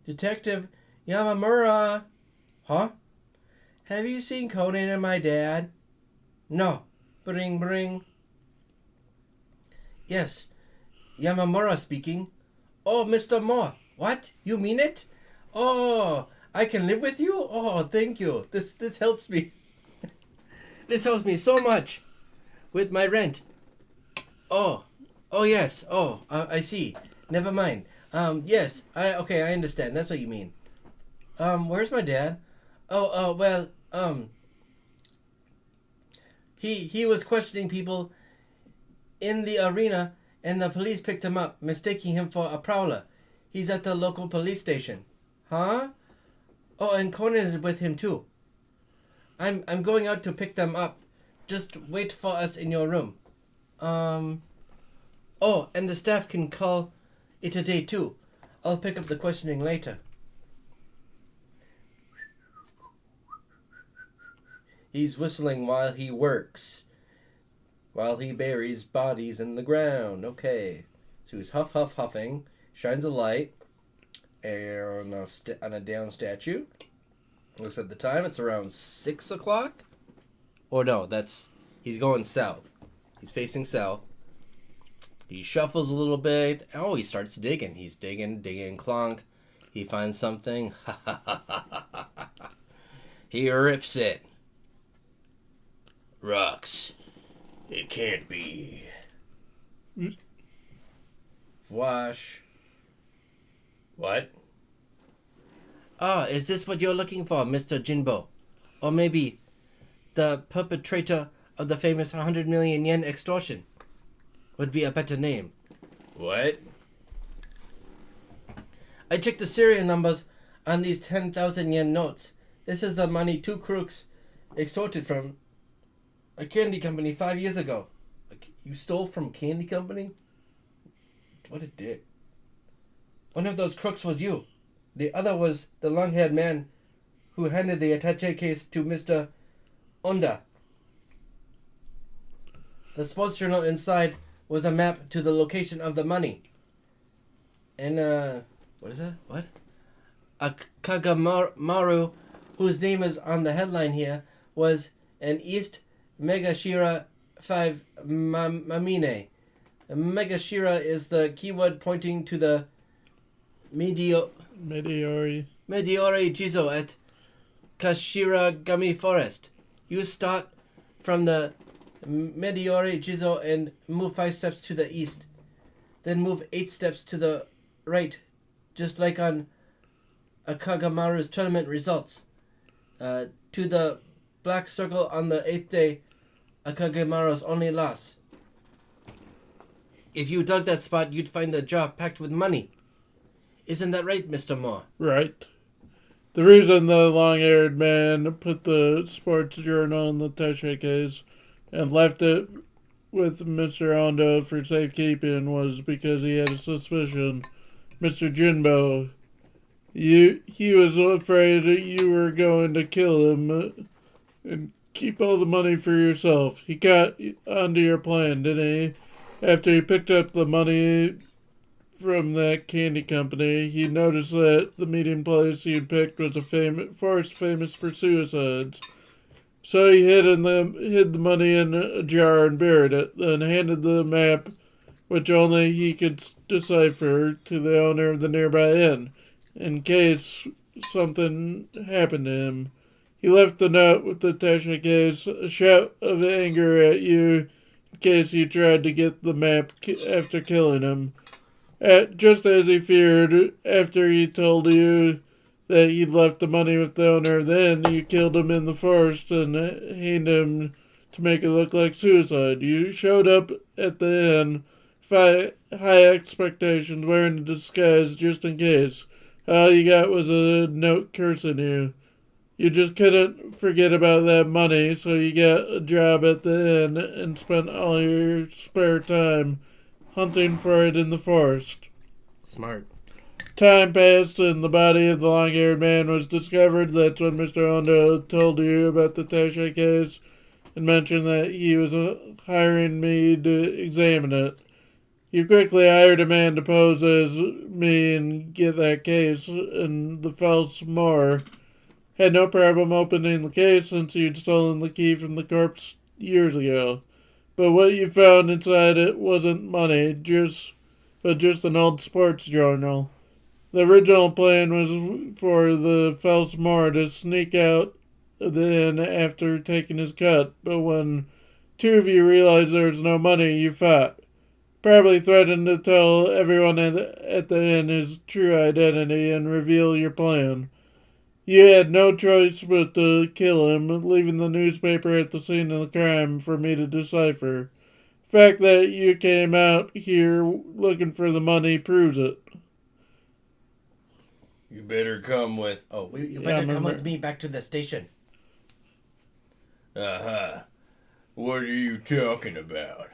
Detective Yamamura. Huh? Have you seen Conan and my dad? No. Bring. Yes. Yamamura speaking. Oh, Mr. Moore. What? You mean it? Oh, I can live with you? Oh, thank you. This helps me. This helps me so much with my rent. Oh yes. Oh, I see. Never mind. Yes. I understand. That's what you mean. Where's my dad? Well, he was questioning people in the arena, and the police picked him up, mistaking him for a prowler. He's at the local police station. Huh? Oh, and Conan is with him too. I'm going out to pick them up. Just wait for us in your room. Oh, and the staff can call it a day too. I'll pick up the questioning later. He's whistling while he works. While he buries bodies in the ground. Okay. So he's huffing, shines a light on a down statue. Looks at the time, it's around 6 o'clock. Or no, he's going south. He's facing south. He shuffles a little bit. Oh, he starts digging. He's digging, clunk. He finds something. He rips it. Rocks. It can't be. Wash. What? Ah, is this what you're looking for, Mr. Jinbo? Or maybe the perpetrator of the famous 100 million yen extortion would be a better name. What? I checked the serial numbers on these 10,000 yen notes. This is the money two crooks extorted from a candy company 5 years ago. You stole from candy company? What a dick. One of those crooks was you. The other was the long-haired man who handed the attaché case to Mr. Onda. The sports journal inside was a map to the location of the money. And, what is that? What? A Kagamaru, whose name is on the headline here, was an East Megashira 5 Mamine. Megashira is the keyword pointing to the Meteori Jizo at Kashiragami Forest. You start from the Meteori Jizo and move 5 steps to the east. Then move 8 steps to the right, just like on Akagamaru's tournament results. To the black circle on the 8th day, Akagamaru's only loss. If you dug that spot, you'd find a jar packed with money. Isn't that right, Mr. Moore? Right. The reason the long-haired man put the sports journal in the attaché case and left it with Mr. Ondo for safekeeping was because he had a suspicion. Mr. Jinbo, he was afraid that you were going to kill him and keep all the money for yourself. He got onto your plan, didn't he? After he picked up the money from that candy company, he noticed that the meeting place he'd picked was a forest famous for suicides. So he hid the money in a jar and buried it, then handed the map, which only he could decipher, to the owner of the nearby inn, in case something happened to him. He left the note with the attaché case, a shout of anger at you in case you tried to get the map after killing him. Just as he feared, after he told you that he'd left the money with the owner, then you killed him in the forest and hanged him to make it look like suicide. You showed up at the inn, high expectations, wearing a disguise just in case. All you got was a note cursing you. You just couldn't forget about that money, so you got a job at the inn and spent all your spare time hunting for it in the forest. Smart. Time passed and the body of the long-haired man was discovered. That's when Mr. Ondo told you about the attaché case and mentioned that he was hiring me to examine it. You quickly hired a man to pose as me and get that case, and the false Moore had no problem opening the case since you'd stolen the key from the corpse years ago. But what you found inside it wasn't money, but just an old sports journal. The original plan was for the false Moore to sneak out of the inn after taking his cut, but when two of you realized there was no money, you fought. Probably threatened to tell everyone at the inn his true identity and reveal your plan. You had no choice but to kill him, leaving the newspaper at the scene of the crime for me to decipher. The fact that you came out here looking for the money proves it. You better come with... Oh, You Yeah, better come remember- with me back to the station. uh-huh. What are you talking about?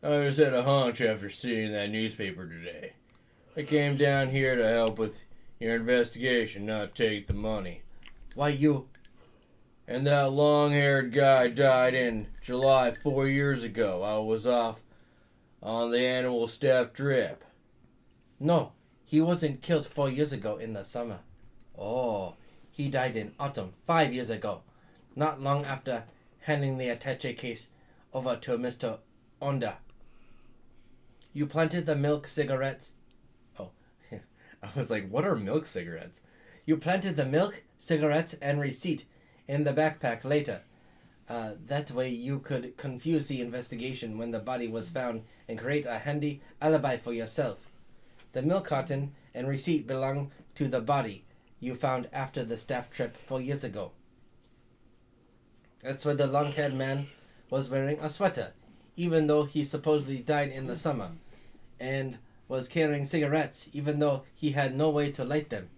I just had a hunch after seeing that newspaper today. I came down here to help with your investigation, not take the money. Why, you... And that long-haired guy died in July 4 years ago. I was off on the annual staff trip. No, he wasn't killed 4 years ago in the summer. Oh, he died in autumn 5 years ago. Not long after handing the attache case over to Mr. Onda. You planted the milk cigarettes. Oh, I was like, what are milk cigarettes? You planted the milk, cigarettes, and receipt in the backpack later. That way you could confuse the investigation when the body was found and create a handy alibi for yourself. The milk carton and receipt belong to the body you found after the staff trip 4 years ago. That's why the long-haired man was wearing a sweater, even though he supposedly died in the summer, and was carrying cigarettes, even though he had no way to light them.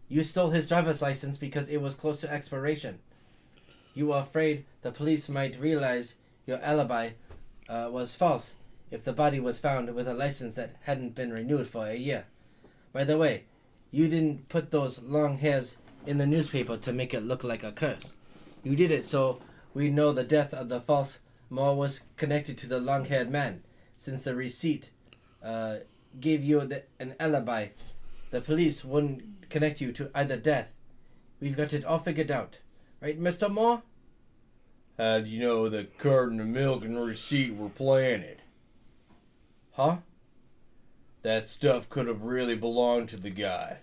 You stole his driver's license because it was close to expiration. You were afraid the police might realize your alibi was false if the body was found with a license that hadn't been renewed for a year. By the way, you didn't put those long hairs in the newspaper to make it look like a curse. You did it so we know the death of the false Moore was connected to the long-haired man, since the receipt gave you an alibi. The police wouldn't connect you to either death. We've got it all figured out. Right, Mr. Moore? How do you know the carton of milk and receipt were planted? Huh? That stuff could have really belonged to the guy.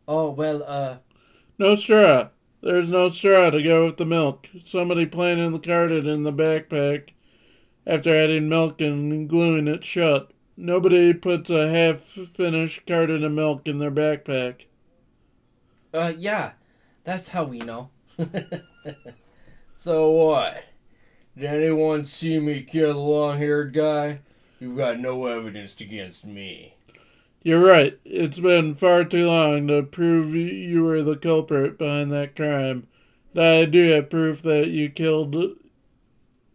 Oh, well, No straw. There's no straw to go with the milk. Somebody planted the carton in the backpack after adding milk and gluing it shut. Nobody puts a half-finished carton of milk in their backpack. yeah. That's how we know. So what? Did anyone see me kill the long-haired guy? You've got no evidence against me. You're right. It's been far too long to prove you were the culprit behind that crime. But I do have proof that you killed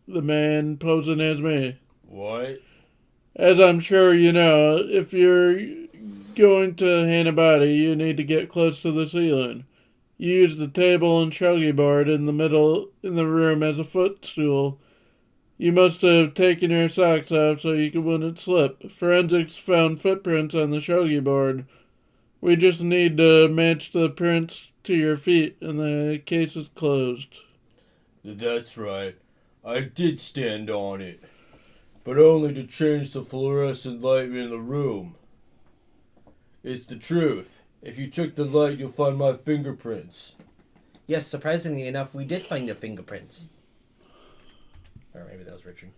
the man posing as me. What? As I'm sure you know, if you're going to hand a body, you need to get close to the ceiling. You use the table and chuggy board in the middle in the room as a footstool. You must have taken your socks off so you wouldn't slip. Forensics found footprints on the shogi board. We just need to match the prints to your feet, and the case is closed. That's right. I did stand on it. But only to change the fluorescent light in the room. It's the truth. If you check the light, you'll find my fingerprints. Yes, surprisingly enough, we did find your fingerprints. Or maybe that was Richard.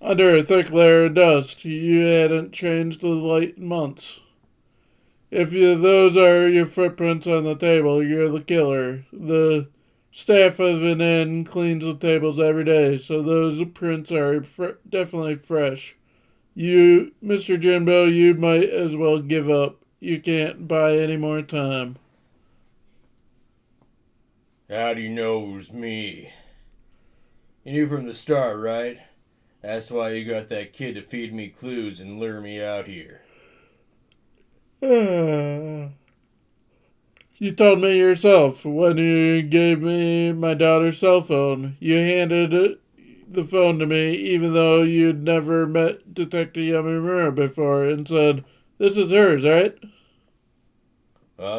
Under a thick layer of dust, you hadn't changed the light in months. If those are your footprints on the table, you're the killer. The staff of an inn cleans the tables every day, so those prints are definitely fresh. You, Mr. Jimbo, you might as well give up. You can't buy any more time. How do you know it was me? You knew from the start, right? That's why you got that kid to feed me clues and lure me out here. You told me yourself when you gave me my daughter's cell phone. You handed the phone to me even though you'd never met Detective Yamamura before and said, "This is hers, right?"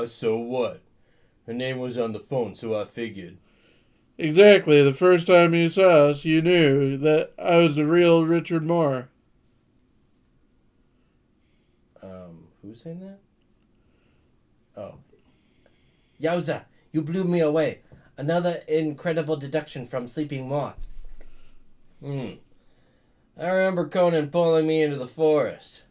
So what? Her name was on the phone, so I figured. Exactly. The first time you saw us, you knew that I was the real Richard Moore. Who's saying that? Oh. Yowza, you blew me away. Another incredible deduction from Sleeping Moore. I remember Conan pulling me into the forest.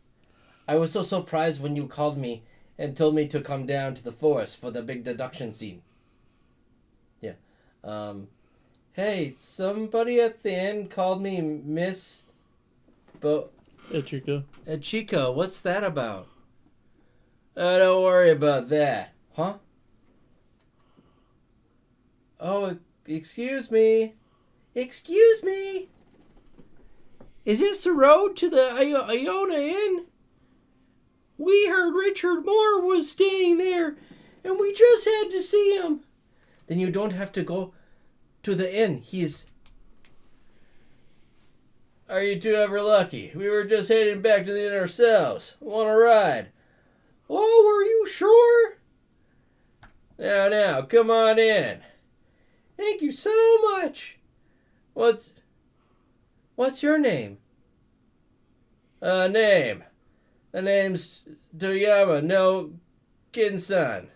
I was so surprised when you called me and told me to come down to the forest for the big deduction scene. Yeah. Hey, somebody at the end called me Miss... Chico. Chico, what's that about? Don't worry about that. Huh? Oh, excuse me. Excuse me. Is this the road to the Iona Inn? We heard Richard Moore was staying there, and we just had to see him. Then you don't have to go to the inn. He's... Are you two ever lucky? We were just heading back to the inn ourselves. Want a ride? Oh, were you sure? Now, come on in. Thank you so much. What's your name? name? The name's Toyama no Kinsan.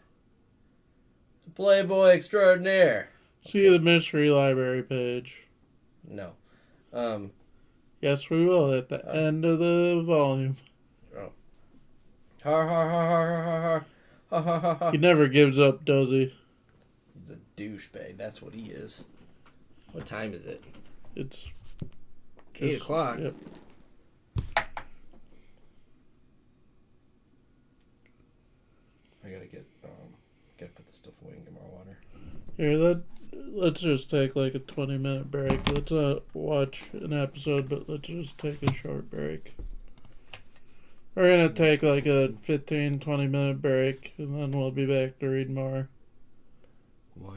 Playboy extraordinaire. See the mystery library page. No. Yes, we will at the end of the volume. Har har har har har har har har har har. He never gives up, does he? He's a douchebag. That's what he is. What time is it? It's 8 o'clock. Yep. I gotta put this stuff away and get more water. Here, let's just take like a 20-minute break. Let's not watch an episode, but let's just take a short break. We're gonna take like a 15-20 minute break, and then we'll be back to read more. Wow.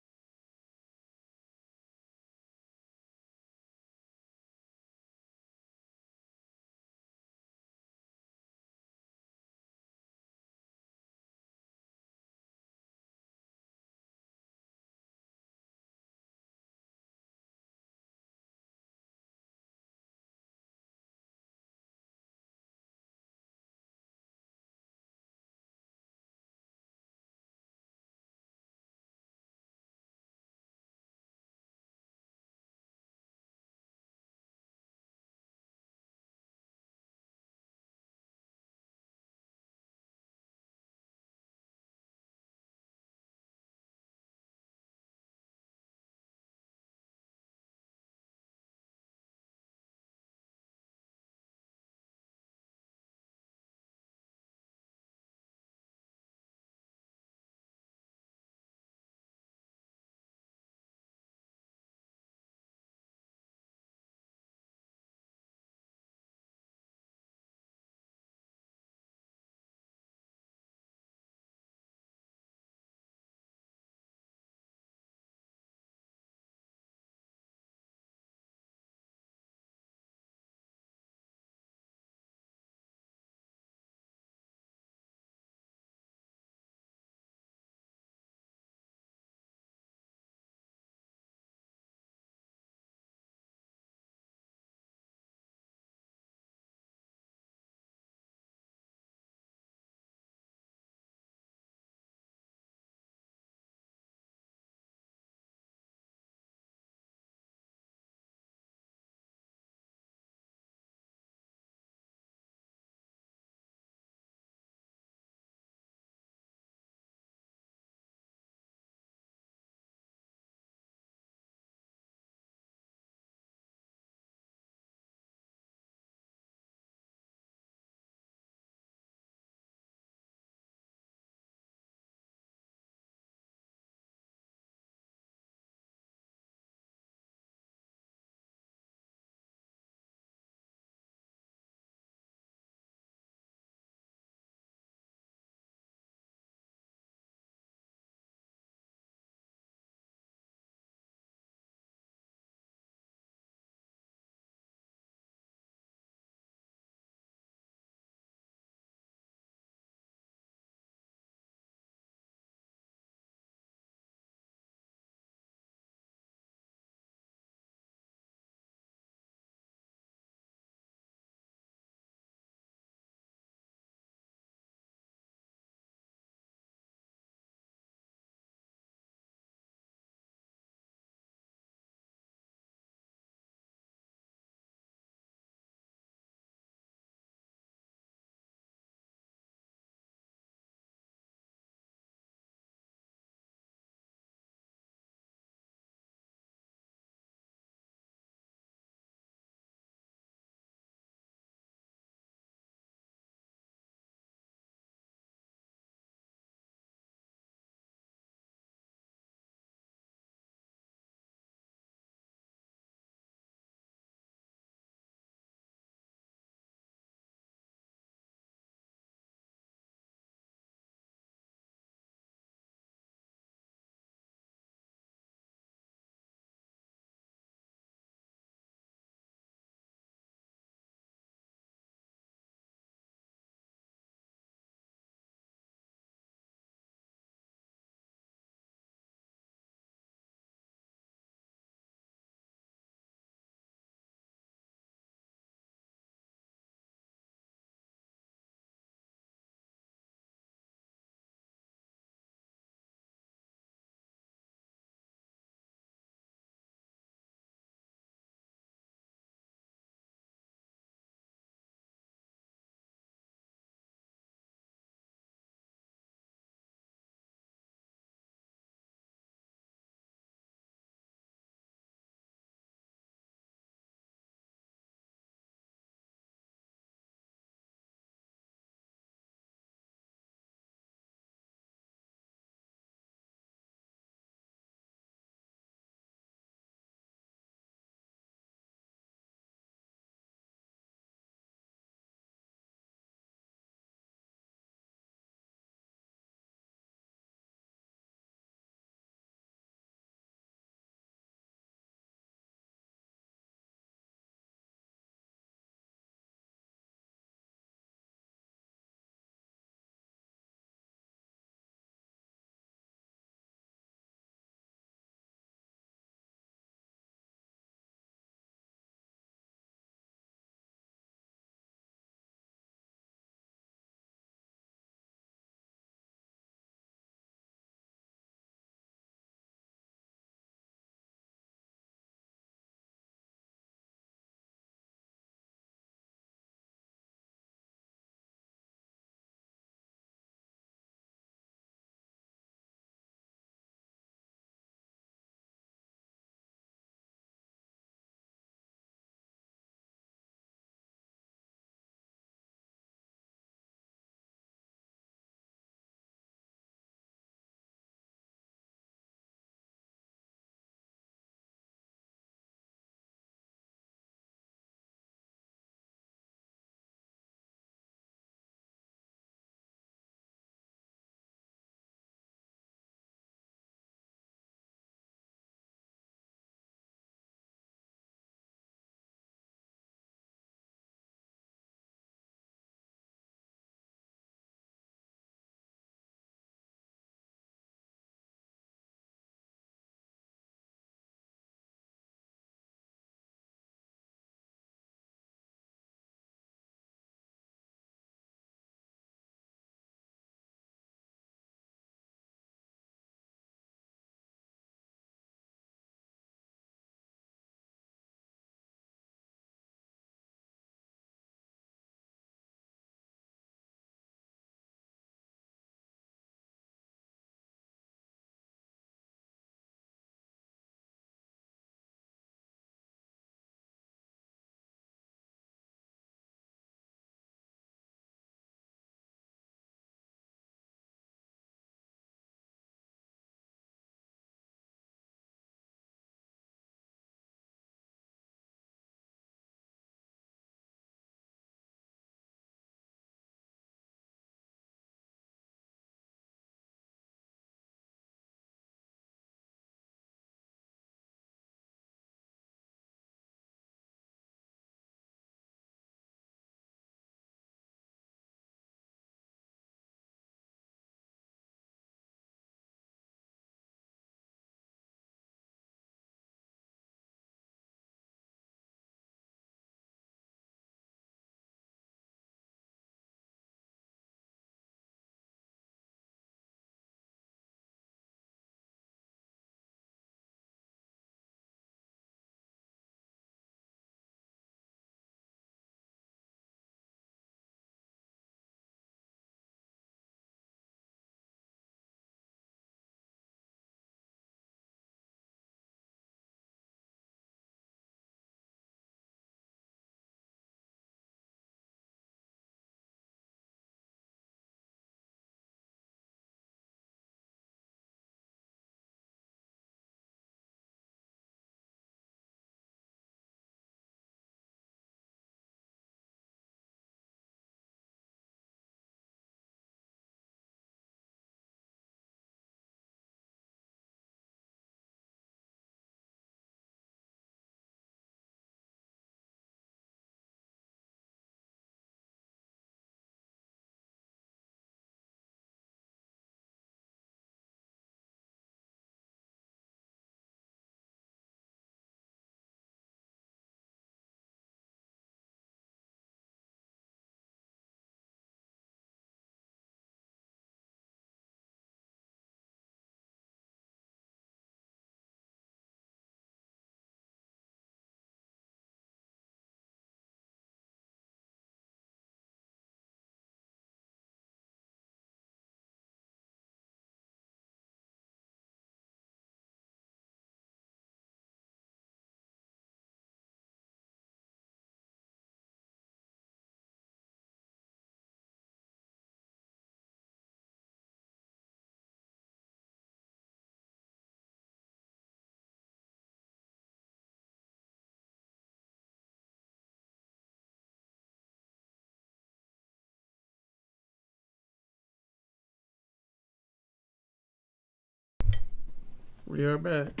We are back.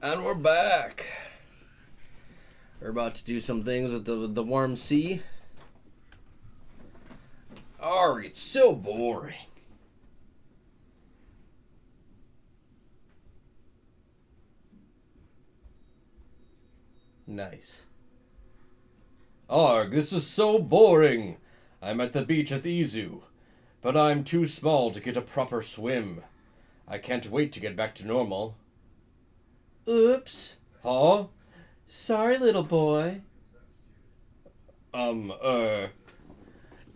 And we're back. We're about to do some things with the warm sea. Oh, it's so boring. Nice. Arg, this is so boring. I'm at the beach at Izu, but I'm too small to get a proper swim. I can't wait to get back to normal. Oops. Huh? Sorry, little boy. Are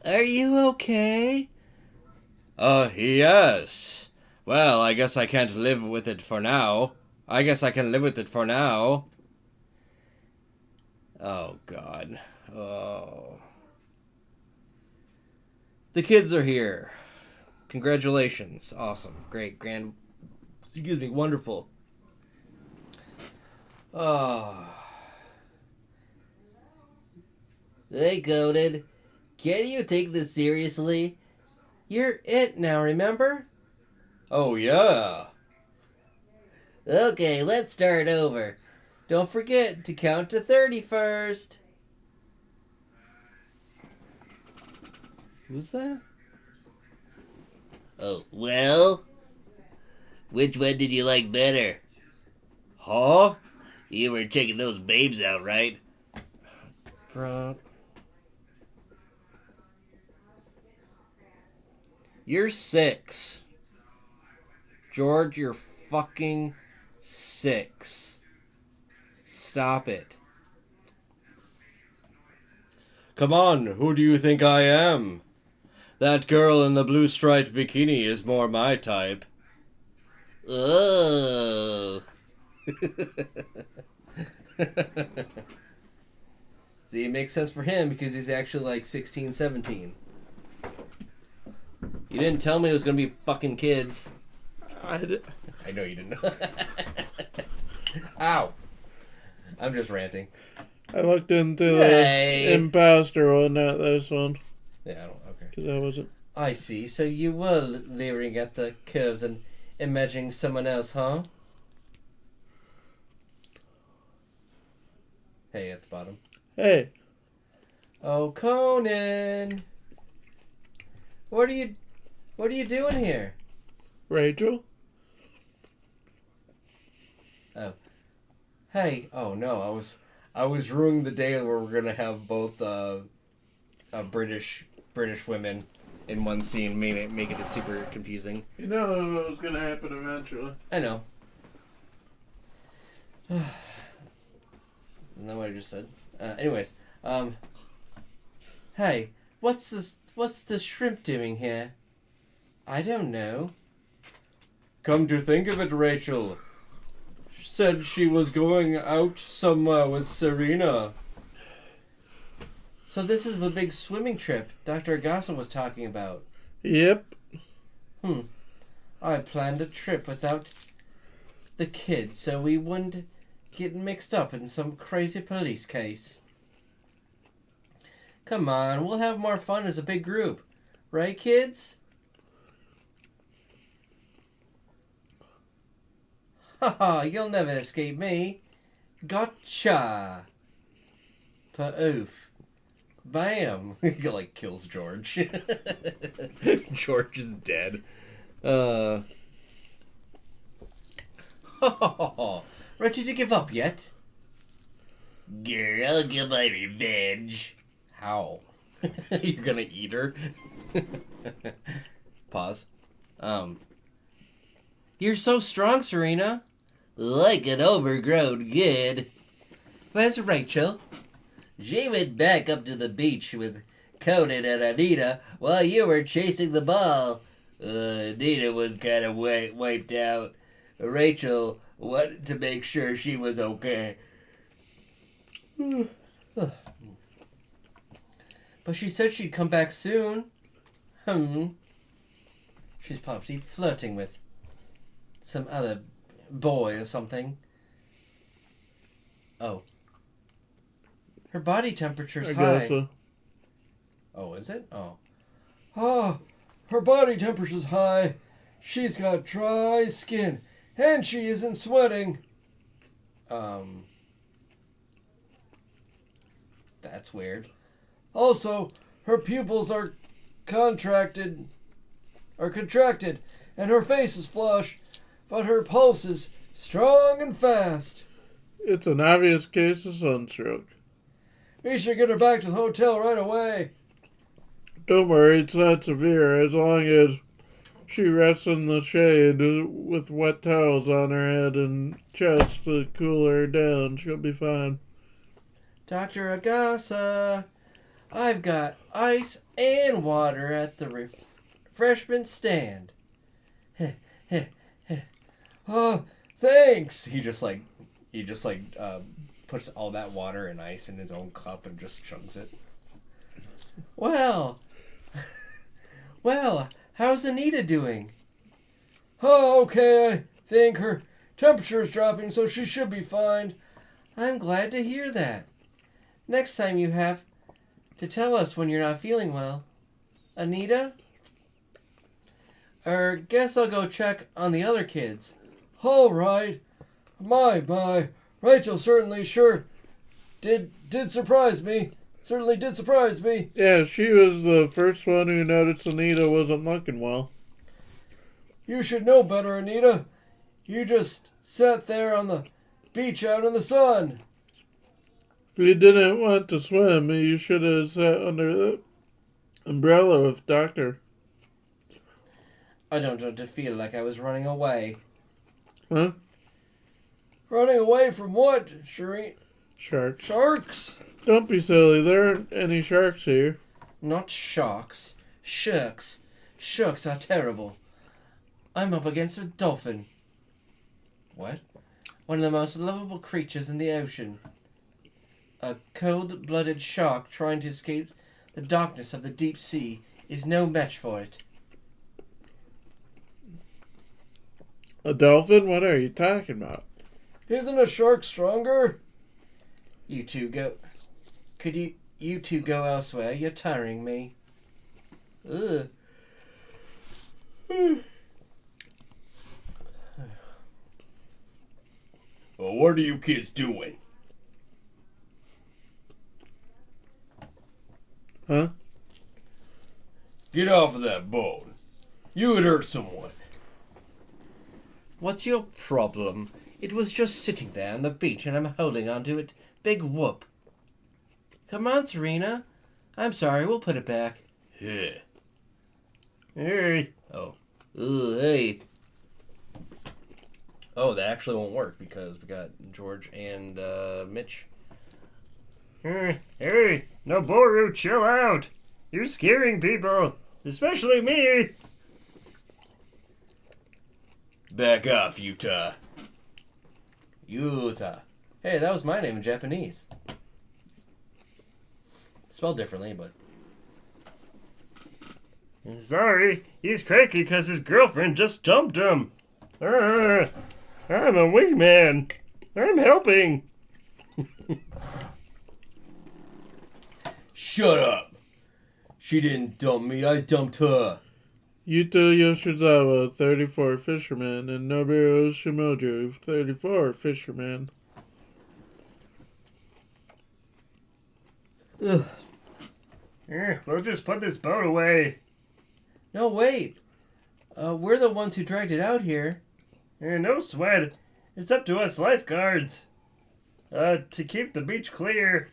you okay? Yes. Well, I guess I can't live with it for now. I guess I can live with it for now. Oh, God. Oh. The kids are here. Congratulations. Awesome. Great. Grand. Excuse me. Wonderful. Oh. Hey, Conan. Can you take this seriously? You're it now, remember? Oh, yeah. Okay, let's start over. Don't forget to count to 30 first. Who's that? Oh, well? Which one did you like better? Huh? You were checking those babes out, right? Bro. You're 6. George, you're fucking 6. Stop it. Come on, who do you think I am? That girl in the blue striped bikini is more my type. Oh. See, it makes sense for him because he's actually like 16, 17. You didn't tell me it was gonna be fucking kids. I know you didn't know. Ow. I'm just ranting. looked into Yay. the imposter one, not this one. Yeah, I don't. Okay. Because I wasn't. I see. So you were leering at the curves and imagining someone else, huh? Hey, at the bottom. Hey, Oh, Conan. What are you doing here? Rachel? Oh. Hey. Oh no, I was ruining the day where we're gonna have both British women in one scene, make it super confusing. You know it was going to happen eventually. I know. Isn't that what I just said? Anyways, hey, what's the shrimp doing here? I don't know. Come to think of it, Rachel said she was going out somewhere with Serena. So this is the big swimming trip Dr. Agasa was talking about. Yep. I planned a trip without the kids so we wouldn't get mixed up in some crazy police case. Come on, we'll have more fun as a big group. Right, kids? Haha, you'll never escape me. Gotcha. Poof. Bam. He like kills George. George is dead. Ready to give up yet? Grr, I'll get my revenge. How? You're gonna eat her? Pause. You're so strong, Serena. Like an overgrown kid. Where's Rachel? She went back up to the beach with Conan and Anita while you were chasing the ball. Anita was kind of wiped out. Rachel wanted to make sure she was okay. But she said she'd come back soon. She's probably flirting with some other boy or something. Oh. Her body temperature's I high. guess so. Oh, is it? Oh. Oh, her body temperature's high. She's got dry skin And she isn't sweating. That's weird. Also, her pupils are contracted, and her face is flush, but her pulse is strong and fast. It's an obvious case of sunstroke. We should get her back to the hotel right away. Don't worry, it's not severe. As long as she rests in the shade with wet towels on her head and chest to cool her down, she'll be fine. Dr. Agasa, I've got ice and water at the refreshment stand. Oh, thanks. He just puts all that water and ice in his own cup and just chugs it. Well, how's Anita doing? Oh, okay. I think her temperature's dropping, so she should be fine. I'm glad to hear that. Next time you have to tell us when you're not feeling well. Anita? Guess I'll go check on the other kids. All right. My. Rachel certainly did surprise me. Certainly did surprise me. Yeah, she was the first one who noticed Anita wasn't looking well. You should know better, Anita. You just sat there on the beach out in the sun. If you didn't want to swim, you should have sat under the umbrella with Doctor. I don't want to feel like I was running away. Huh? Running away from what, Shireen? Sharks. Sharks? Don't be silly, there aren't any sharks here. Not sharks. Sharks. Sharks are terrible. I'm up against a dolphin. What? One of the most lovable creatures in the ocean. A cold-blooded shark trying to escape the darkness of the deep sea is no match for it. A dolphin? What are you talking about? Isn't a shark stronger? You two go... Could you two go elsewhere? You're tiring me. Ugh. Well, what are you kids doing? Huh? Get off of that boat. You would hurt someone. What's your problem? It was just sitting there on the beach and I'm holding onto it. Big whoop. Come on, Serena. I'm sorry, we'll put it back. Yeah. Hey. Oh. Ugh, hey. Oh, that actually won't work because we got George and Mitch. Hey, Noboru, chill out. You're scaring people, especially me. Back off, Utah. Yuta. Hey, that was my name in Japanese. Spelled differently, but... Sorry, he's cranky because his girlfriend just dumped him. I'm a wingman. I'm helping. Shut up. She didn't dump me, I dumped her. Yuto Yoshizawa, 34 fisherman, and Nobuo Shimoju, 34 fisherman. Ugh. We'll just put this boat away. No, wait. We're the ones who dragged it out here. No sweat. It's up to us lifeguards. To keep the beach clear.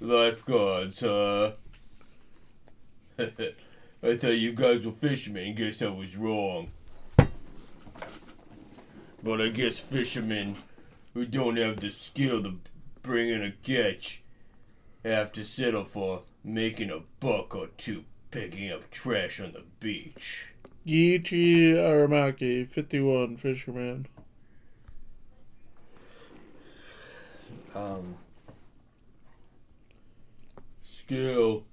Lifeguards, huh? I thought you guys were fishermen. Guess I was wrong. But I guess fishermen who don't have the skill to bring in a catch have to settle for making a buck or two picking up trash on the beach. Giichi Aramaki, 51 fisherman. Skill?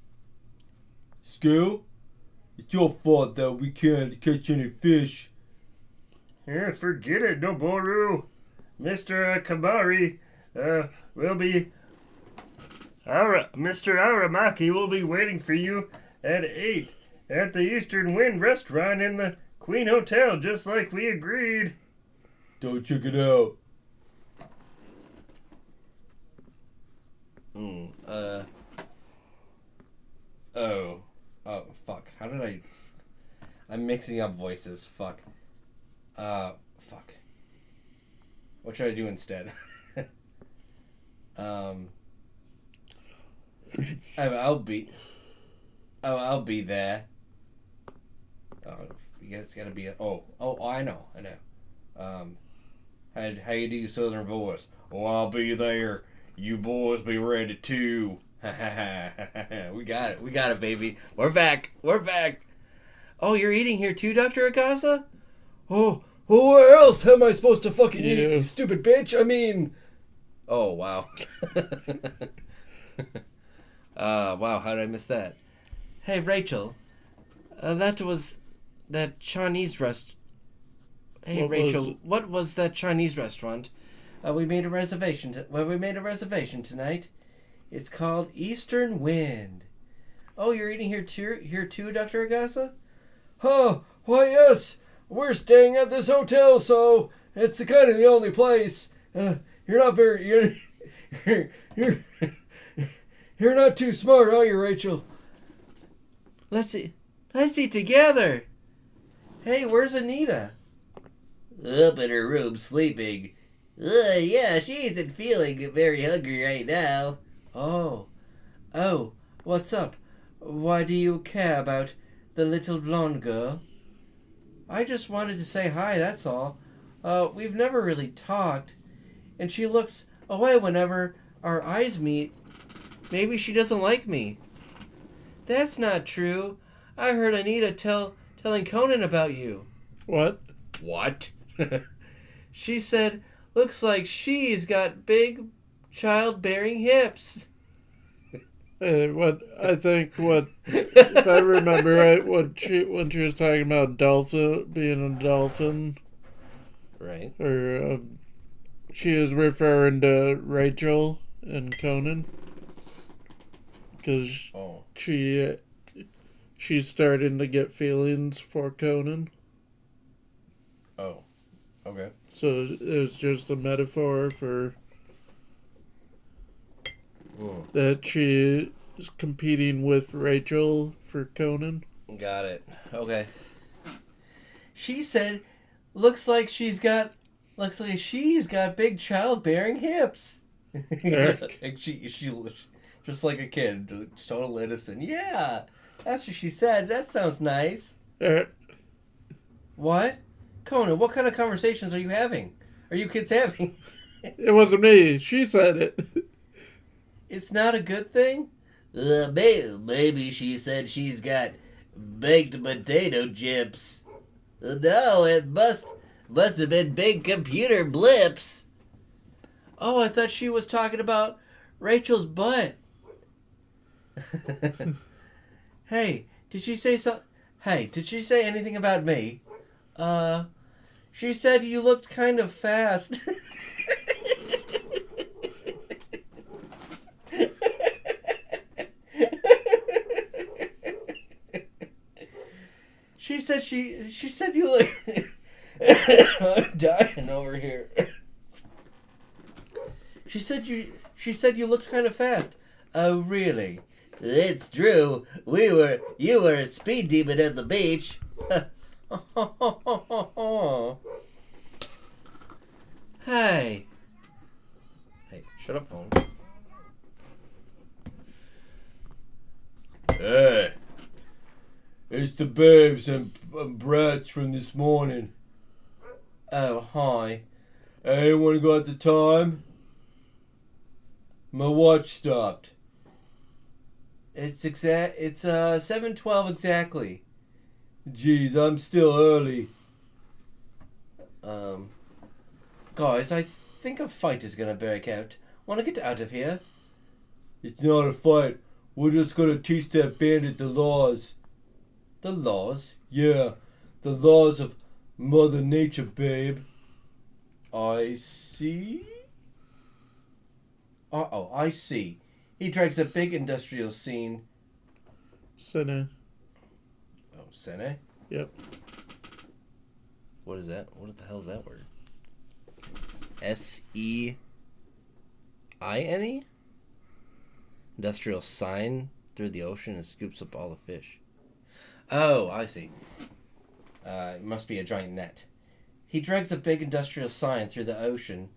It's your fault that we can't catch any fish. Forget it, Noboru. Mr. Kabari, will be... Mr. Aramaki will be waiting for you at 8 at the Eastern Wind Restaurant in the Queen Hotel, just like we agreed. Don't check it out. Oh, fuck. How did I... I'm mixing up voices. Fuck. Fuck. What should I do instead? I'll be there. Oh, you guys gotta be... I know. How you do, Southern voice? Oh, I'll be there. You boys be ready too. We got it, baby. We're back. Oh, you're eating here too, Dr. Agasa? Oh, where else am I supposed to fucking eat, you stupid bitch? I mean... Oh, wow. Wow, how did I miss that? Hey, Rachel. That Chinese restaurant. Hey, Rachel, what was that Chinese restaurant? We made a reservation. We made a reservation tonight. It's called Eastern Wind. Oh, you're eating here too, Dr. Agasa? Oh, why yes. We're staying at this hotel, so it's kind of the only place. You're not very you're not too smart, are you, Rachel? Let's eat together. Hey, where's Anita? Up in her room sleeping. Yeah, she isn't feeling very hungry right now. Oh, what's up? Why do you care about the little blonde girl? I just wanted to say hi, that's all. We've never really talked, and she looks away whenever our eyes meet. Maybe she doesn't like me. That's not true. I heard Anita telling Conan about you. What? What? She said, looks like she's got big childbearing hips. If I remember right, when she was talking about being a dolphin, Right. or she is referring to Rachel and Conan, because she's starting to get feelings for Conan. Oh, okay. So it was just a metaphor for that she is competing with Rachel for Conan. Got it. Okay. She said, looks like she's got big childbearing hips. Eric? she just like a kid, just total innocent. Yeah, that's what she said. That sounds nice. What? Conan, what kind of conversations are you having? Are you kids having? It wasn't me. She said it. It's not a good thing? Maybe she said she's got baked potato chips. No, it must have been big computer blips. Oh, I thought she was talking about Rachel's butt. Hey, did she say anything about me? She said you looked kind of fast. She said you look... I'm dying over here. She said you looked kind of fast. Oh, really? It's true. You were a speed demon at the beach. Hey, shut up, phone. Hey, it's the babes and brats from this morning. Oh, hi. Anyone got the time? My watch stopped. It's 7:12 exactly. Geez, I'm still early. Guys, I think a fight is gonna break out. Wanna get out of here? It's not a fight. We're just gonna teach that bandit the laws. The laws? Yeah, the laws of Mother Nature, babe. I see. I see. He drags a big industrial scene. Sinner. Oh, Sene? Yep. What is that? What the hell is that word? SEINE? Industrial sign through the ocean and scoops up all the fish. Oh, I see. It must be a giant net. He drags a big industrial sign through the ocean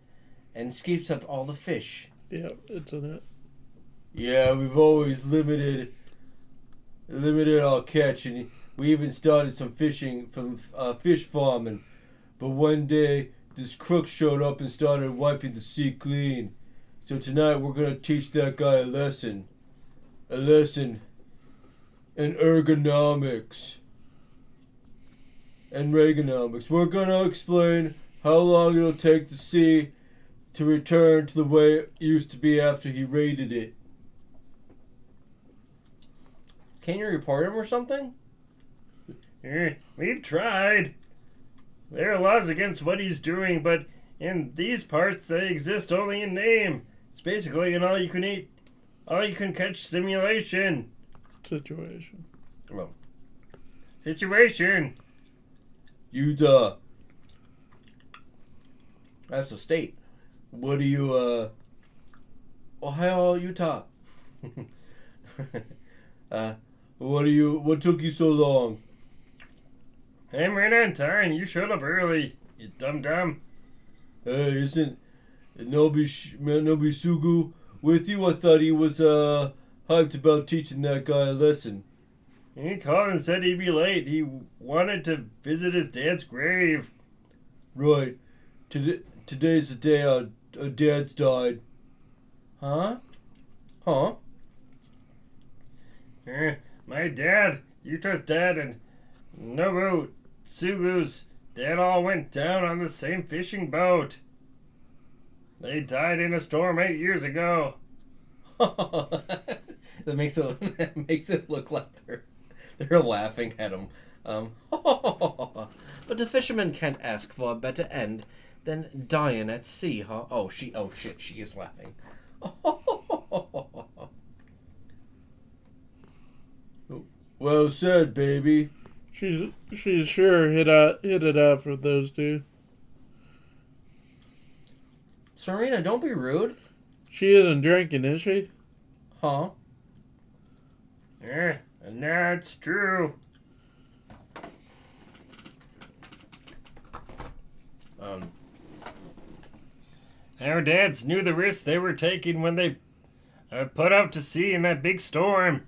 and scoops up all the fish. Yeah, it's a net. Yeah, we've always limited our catch, and we even started some fishing from fish farming. But one day, this crook showed up and started wiping the sea clean. So tonight we're gonna teach that guy a lesson. A lesson in ergonomics and Reaganomics. We're gonna explain how long it'll take the sea to return to the way it used to be after he raided it. Can you report him or something? We've tried. There are laws against what he's doing, but in these parts they exist only in name. It's basically an all-you-can-eat, all-you-can-catch simulation. Situation. Well, Situation. Utah, that's the state. what do you, Ohio, Utah. what took you so long? I'm right on time. You showed up early, you dum-dum. Hey, isn't Nobisugu with you? I thought he was, hyped about teaching that guy a lesson. He called and said he'd be late. He wanted to visit his dad's grave. Right. Today's the day our dad's died. Huh? Huh? My dad, Utah's dad, and Nobutsugu's dad all went down on the same fishing boat. They died in a storm 8 years ago. that makes it look like they're laughing at him. But the fisherman can't ask for a better end than dying at sea, huh? Oh shit, she is laughing. Well said, baby. She's sure hit it off with those two. Serena, don't be rude. She isn't drinking, is she? Huh? And that's true. Our dads knew the risks they were taking when they put out to sea in that big storm.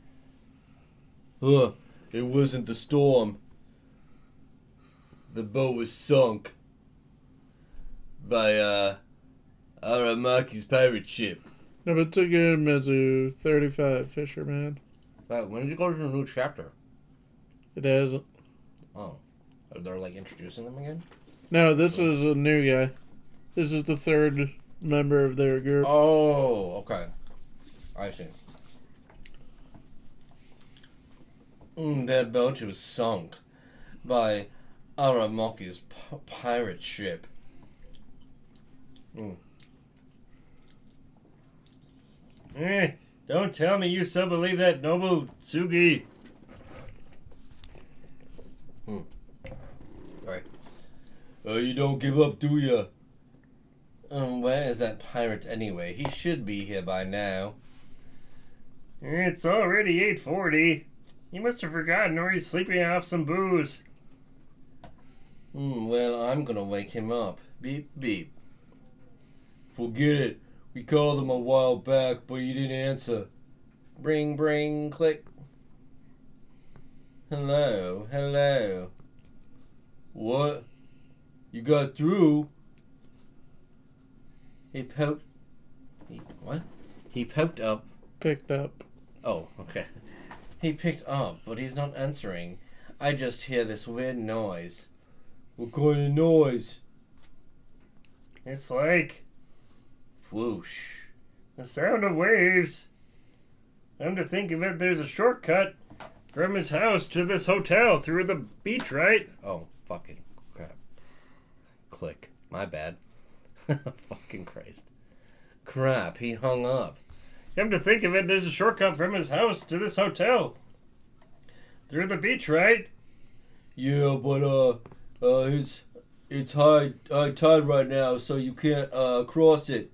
It wasn't the storm. The boat was sunk by, Aramaki's pirate ship. Nobutsugu 35 fisherman. Wow, when did it go to a new chapter? It hasn't. Oh. They're like introducing them again? No, this is a new guy. This is the third member of their group. Oh, okay. I see. That boat was sunk by Aramaki's pirate ship. Don't tell me you still believe that, Nobutsugi. Alright. You don't give up, do ya? Where is that pirate anyway? He should be here by now. It's already 8:40. He must have forgotten or he's sleeping off some booze. Well, I'm gonna wake him up. Beep, beep. Forget it. We called him a while back, but he didn't answer. Bring, bring, click. Hello, hello. What? You got through? He poked... What? He poked up... Picked up. Oh, okay. He picked up, but he's not answering. I just hear this weird noise. What kind of noise? It's like Whoosh. the sound of waves. Come to think of it, there's a shortcut from his house to this hotel through the beach, right? Oh, fucking crap. Click. My bad. Fucking Christ. Crap, he hung up. Come to think of it, there's a shortcut from his house to this hotel through the beach, right? Yeah, but, It's high tide right now, so you can't cross it.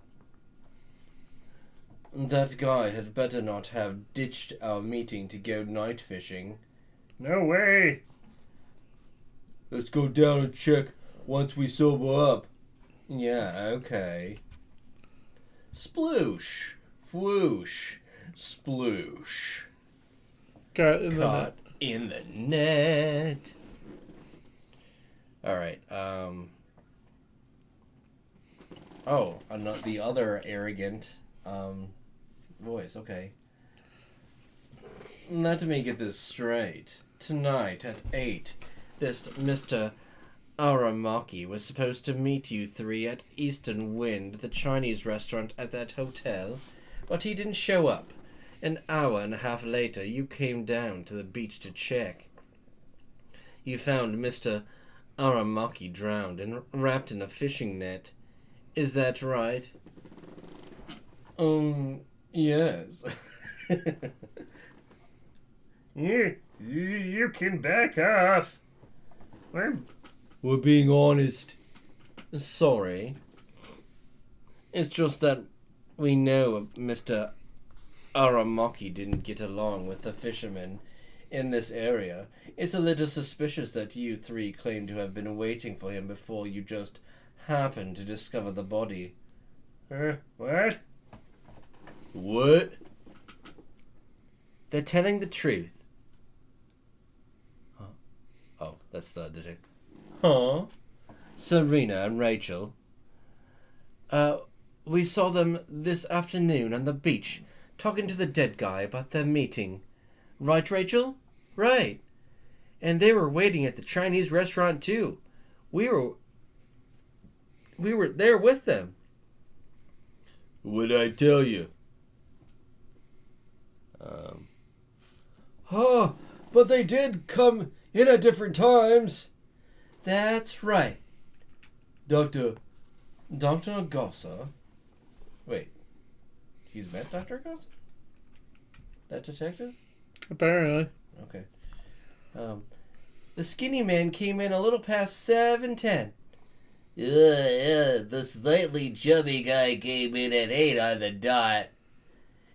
That guy had better not have ditched our meeting to go night fishing. No way. Let's go down and check once we sober up. Yeah, okay. Sploosh. Fwoosh. Sploosh. Caught in the Caught net. in the net. Alright, Oh, not the other arrogant, voice, okay. Let me get this straight. Tonight at 8, this Mr. Aramaki was supposed to meet you three at Eastern Wind, the Chinese restaurant at that hotel, but he didn't show up. An hour and a half later, you came down to the beach to check. You found Mr. Aramaki drowned and wrapped in a fishing net. Is that right? Yes. You can back off. We're being honest. Sorry. It's just that we know Mr. Aramaki didn't get along with the fishermen in this area. It's a little suspicious that you three claim to have been waiting for him before you just happened to discover the body. What? What? They're telling the truth. Oh, that's the detective. Huh? Serena and Rachel. We saw them this afternoon on the beach, talking to the dead guy about their meeting. Right, Rachel? Right. And they were waiting at the Chinese restaurant, too. We were there with them. What'd I tell you? But they did come in at different times. That's right. Doctor, Gossa. Wait. He's met Dr. Gossa? That detective? Apparently. Okay. The skinny man came in a little past 7:10. Yeah, the slightly chubby guy came in at 8 on the dot.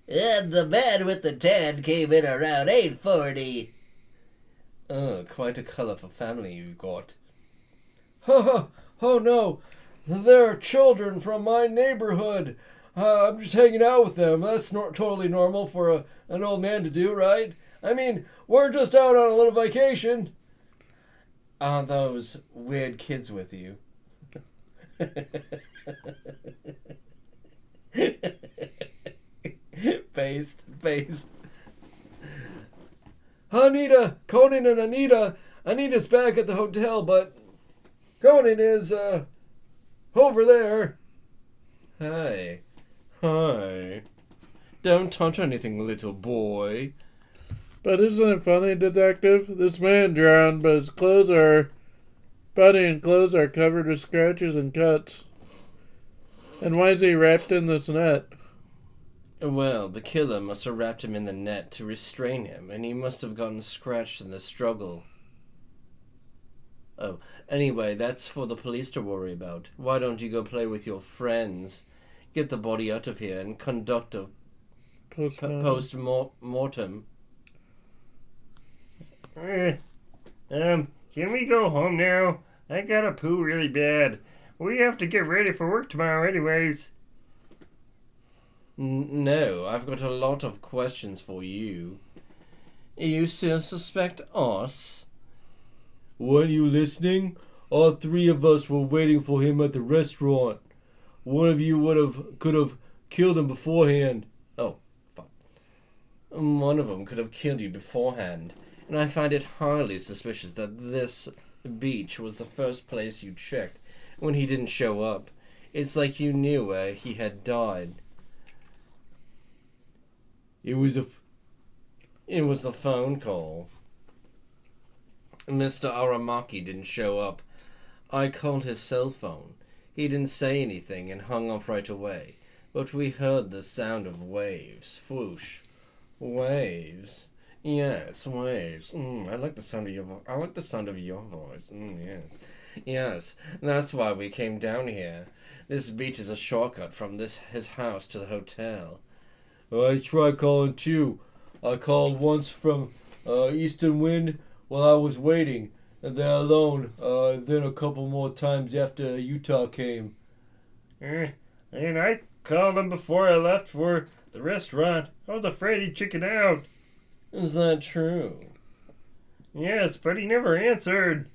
And the man with the tan came in around 8:40. Quite a colorful family you've got. oh no, they're children from my neighborhood. I'm just hanging out with them. That's totally normal for an old man to do, right? I mean, we're just out on a little vacation. Are those weird kids with you? Based. Anita, Conan and Anita. Anita's back at the hotel, but Conan is, over there. Hi. Don't touch anything, little boy. But isn't it funny, Detective? This man drowned, but his body and clothes are covered with scratches and cuts. And why is he wrapped in this net? Well, the killer must have wrapped him in the net to restrain him, and he must have gotten scratched in the struggle. Oh, anyway, that's for the police to worry about. Why don't you go play with your friends? Get the body out of here and conduct a post-mortem. Can we go home now? I gotta poo really bad. We have to get ready for work tomorrow anyways. No, I've got a lot of questions for you. You still suspect us? Weren't you listening? All three of us were waiting for him at the restaurant. One of you could have killed him beforehand. Oh, fuck. One of them could have killed you beforehand, and I find it highly suspicious that this beach was the first place you checked when he didn't show up. It's like you knew where he had died. It was the phone call. Mr. Aramaki didn't show up. I called his cell phone. He didn't say anything and hung up right away. But we heard the sound of waves. Whoosh. Waves. Yes, waves. I like the sound of your voice. Yes. Yes, that's why we came down here. This beach is a shortcut from his house to the hotel. I tried calling too. I called once from Eastern Wind while I was waiting, and then alone. Then a couple more times after Utah came. And I called him before I left for the restaurant. I was afraid he'd chicken out. Is that true? Yes, but he never answered.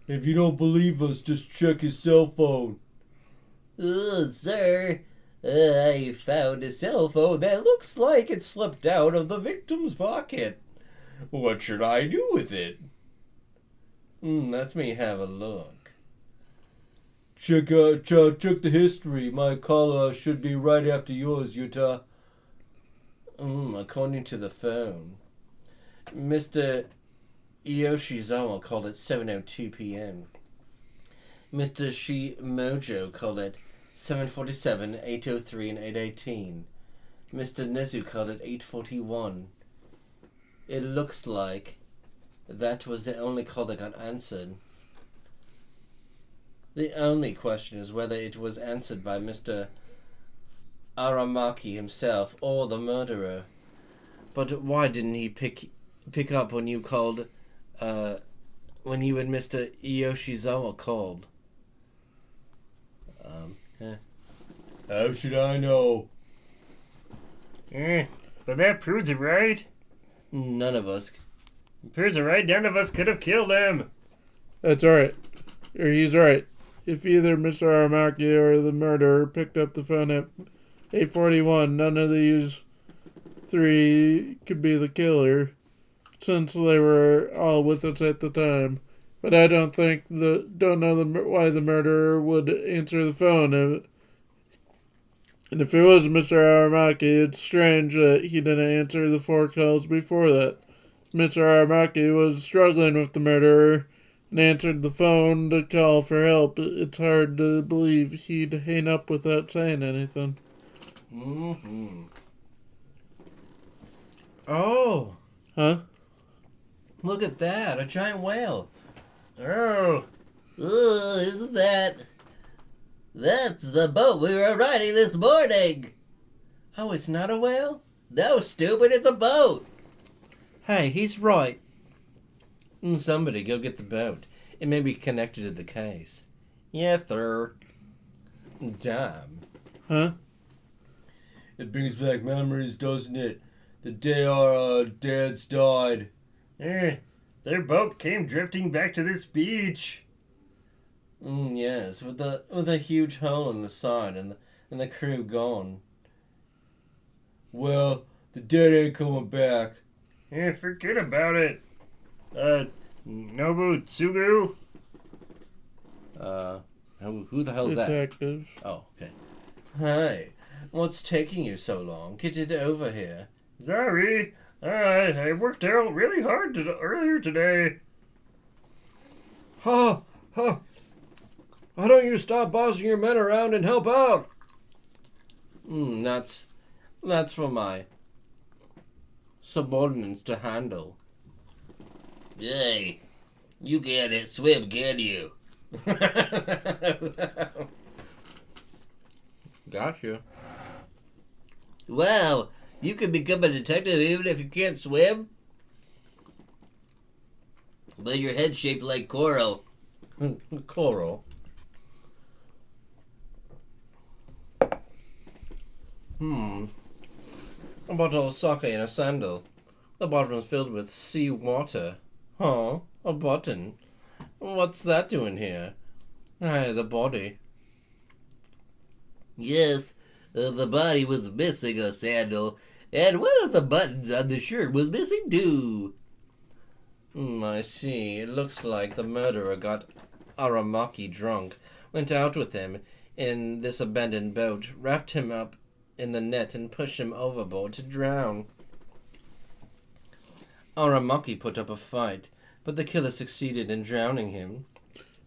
If you don't believe us, just check his cell phone. Sir, I found a cell phone that looks like it slipped out of the victim's pocket. What should I do with it? Let me have a look. Check the history. My call should be right after yours, Utah. According to the phone, Mr. Yoshizawa called at 7:02 p.m. Mr. Shimojo called at 7:47, 8:03, and 8:18. Mr. Nezu called at 8:41. It looks like that was the only call that got answered. The only question is whether it was answered by Mr. Aramaki himself or the murderer. But why didn't he pick up when you called, when you and Mr. Yoshizawa called? How should I know? But that proves it, right? None of us. Proves it, right? None of us could have killed him. That's alright. Or he's right. If either Mr. Aramaki or the murderer picked up the phone at 8:41, none of these three could be the killer, since they were all with us at the time. But I don't know why the murderer would answer the phone. And if it was Mr. Aramaki, it's strange that he didn't answer the 4 calls before that. Mr. Aramaki was struggling with the murderer and answered the phone to call for help. It's hard to believe he'd hang up without saying anything. Oh, Huh? look at that, a giant whale. Oh, Isn't that... That's the boat we were riding this morning. Oh, it's not a whale? No, stupid, it's a boat. Hey, he's right. Somebody go get the boat. It may be connected to the case. Yes, sir. Damn. Huh? It brings back memories, doesn't it? The day our dads died. their boat came drifting back to this beach. Yes, with a huge hole in the side and the crew gone. Well, the dead ain't coming back. Forget about it. Nobu Tsugu? Who the hell's that? Detective. Oh, okay. Hi, what's taking you so long? Get it over here. Sorry. I worked out really hard earlier today. Huh? Why don't you stop bossing your men around and help out? That's for my subordinates to handle. Hey, you can't swim, can you? Gotcha. Wow, you can become a detective even if you can't swim? But your head's shaped like coral. Coral. A bottle of sake in a sandal. The bottom is filled with sea water. Huh? A button? What's that doing here? The body. Yes, the body was missing a sandal, and one of the buttons on the shirt was missing too. I see. It looks like the murderer got Aramaki drunk, went out with him in this abandoned boat, wrapped him up in the net and pushed him overboard to drown. Aramaki put up a fight, but the killer succeeded in drowning him.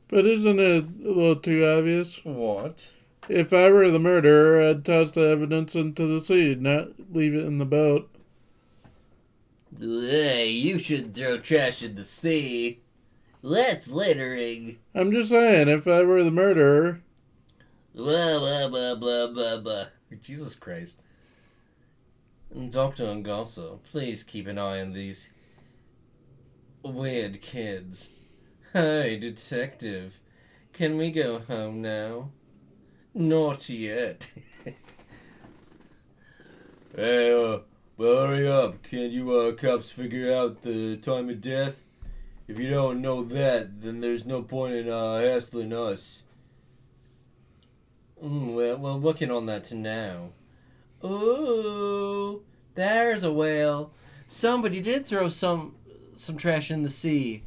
But isn't it a little too obvious? What? If I were the murderer, I'd toss the evidence into the sea, not leave it in the boat. Hey, you shouldn't throw trash in the sea. That's littering. I'm just saying, if I were the murderer, Blah, blah, blah, blah, blah, blah. Jesus Christ. Dr. Angosso, please keep an eye on these weird kids. Hi, detective. Can we go home now? Not yet. Hey, well, hurry up. Can't you cops figure out the time of death? If you don't know that, then there's no point in hassling us. Well, we're working on that now. Ooh, there's a whale. Somebody did throw some trash in the sea.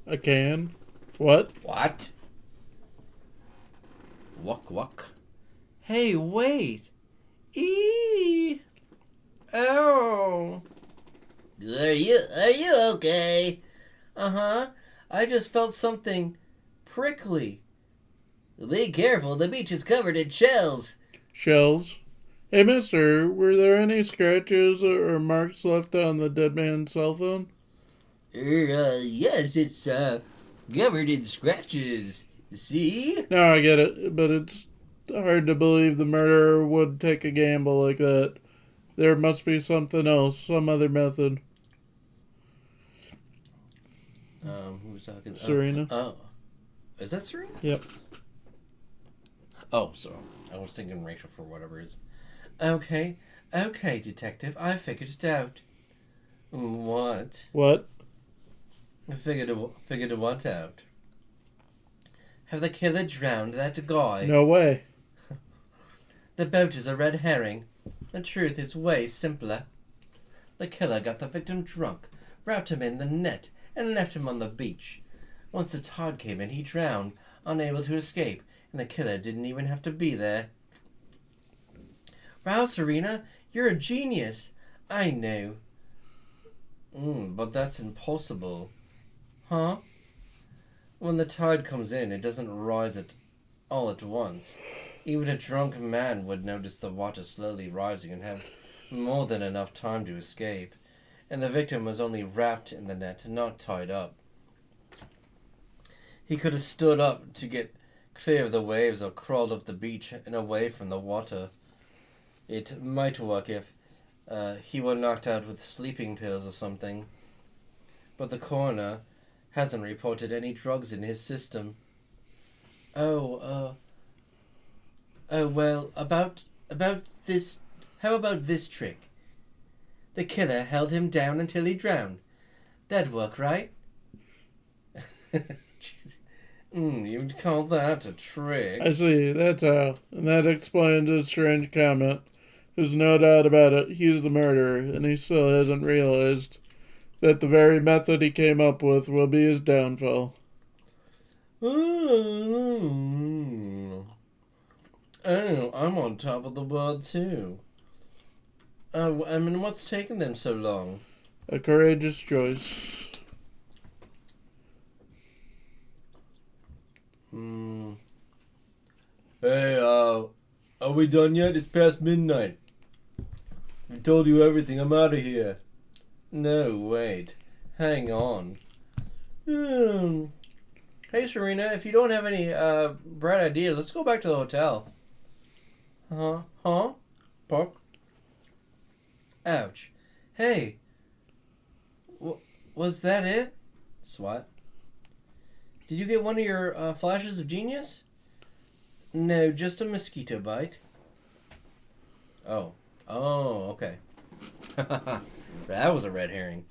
a can. What? What? Wuck wuck. Hey, wait. Eee. Oh. Are you okay? Uh-huh. I just felt something prickly. Be careful, the beach is covered in shells. Shells. Hey, mister, were there any scratches or marks left on the dead man's cell phone? Yes, it's covered in scratches. See? No, I get it, but it's hard to believe the murderer would take a gamble like that. There must be something else, some other method. Who's talking? Serena. Oh. Is that Serena? Yep. Oh, so I was thinking Rachel for whatever it is. Okay, detective, I figured it out. What? What? I figured what out? Have the killer drowned that guy? No way. The boat is a red herring. The truth is way simpler. The killer got the victim drunk, wrapped him in the net, and left him on the beach. Once the tide came in, he drowned, unable to escape, and the killer didn't even have to be there. Wow, Serena, you're a genius. I know. But that's impossible. Huh? When the tide comes in, it doesn't rise all at once. Even a drunk man would notice the water slowly rising and have more than enough time to escape. And the victim was only wrapped in the net, not tied up. He could have stood up to get clear of the waves or crawled up the beach and away from the water. It might work if he were knocked out with sleeping pills or something. But the coroner hasn't reported any drugs in his system. Well, about this, how about this trick? The killer held him down until he drowned. That'd work, right? You'd call that a trick? I see, that's how. And that explains his strange comment. There's no doubt about it, he's the murderer, and he still hasn't realized that the very method he came up with will be his downfall. Oh, I'm on top of the world too. Oh, I mean, what's taking them so long? A courageous choice. Hey, are we done yet? It's past midnight. I told you everything. I'm out of here. No, wait. Hang on. Hey, Serena, if you don't have any bright ideas, let's go back to the hotel. Huh? Pop? Ouch. Hey. Was that it? Swat. Did you get one of your flashes of genius? No, just a mosquito bite. Oh, okay. That was a red herring.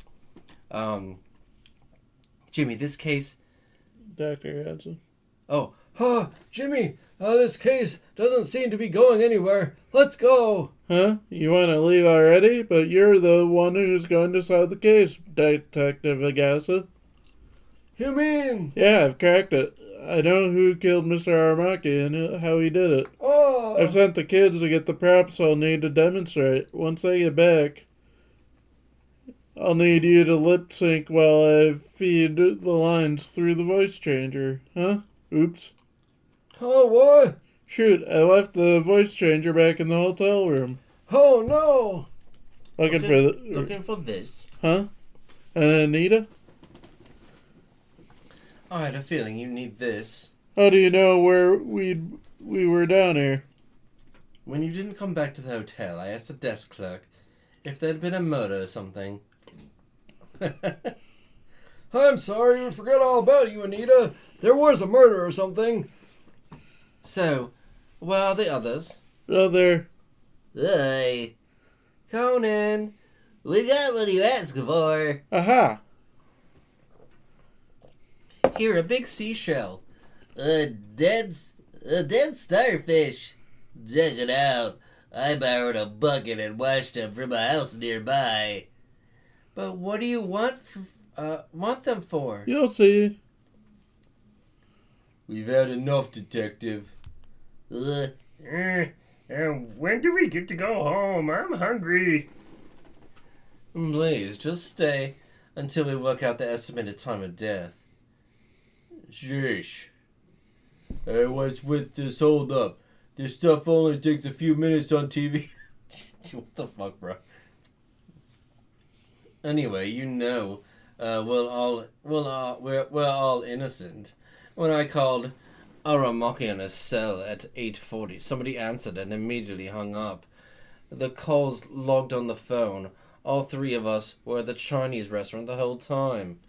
Jimmy, this case... Dr. Hudson. Oh, Jimmy, this case doesn't seem to be going anywhere. Let's go. Huh? You want to leave already? But you're the one who's going to solve the case, Detective Agassa. You mean? Yeah, I've cracked it. I know who killed Mr. Aramaki and how he did it. Oh. I've sent the kids to get the props I'll need to demonstrate. Once I get back, I'll need you to lip sync while I feed the lines through the voice changer. Huh? Oops. Oh, what? Shoot, I left the voice changer back in the hotel room. Oh, no. Looking for this. Huh? Anita? I had a feeling you need this. How do you know where we were down here? When you didn't come back to the hotel, I asked the desk clerk if there'd been a murder or something. I'm sorry, we forgot all about you, Anita. There was a murder or something. So, where are the others? Oh, there. Hey, Conan! we got what you asked for. Aha! Here, a big seashell. A dead starfish. Check it out. I borrowed a bucket and washed them from a house nearby. But what do you want them for? You'll see. We've had enough, Detective. And when do we get to go home? I'm hungry. Please, just stay until we work out the estimated time of death. Sheesh. Hey, what's with this hold up? This stuff only takes a few minutes on TV. What the fuck, bro? Anyway, we're all innocent. When I called Aramaki in his cell at 8:40, somebody answered and immediately hung up. The calls logged on the phone. All three of us were at the Chinese restaurant the whole time.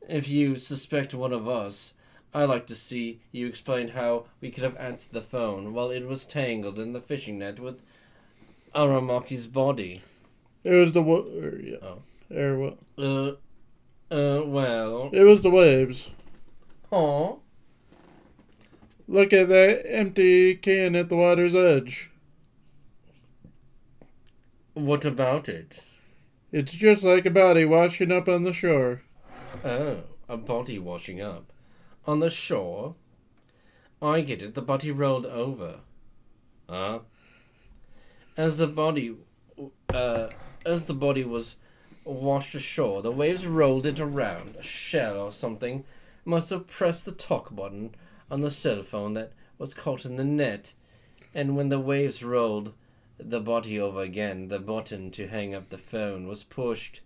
If you suspect one of us, I'd like to see you explain how we could have answered the phone while it was tangled in the fishing net with Aramaki's body. It was the yeah. Oh. What? Well. It was the waves. Aw. Look at that empty can at the water's edge. What about it? It's just like a body washing up on the shore. Oh, a body washing up. On the shore? I get it, the body rolled over. Huh? As the body was washed ashore, the waves rolled it around. A shell or something must have pressed the talk button on the cell phone that was caught in the net. And when the waves rolled the body over again, the button to hang up the phone was pushed.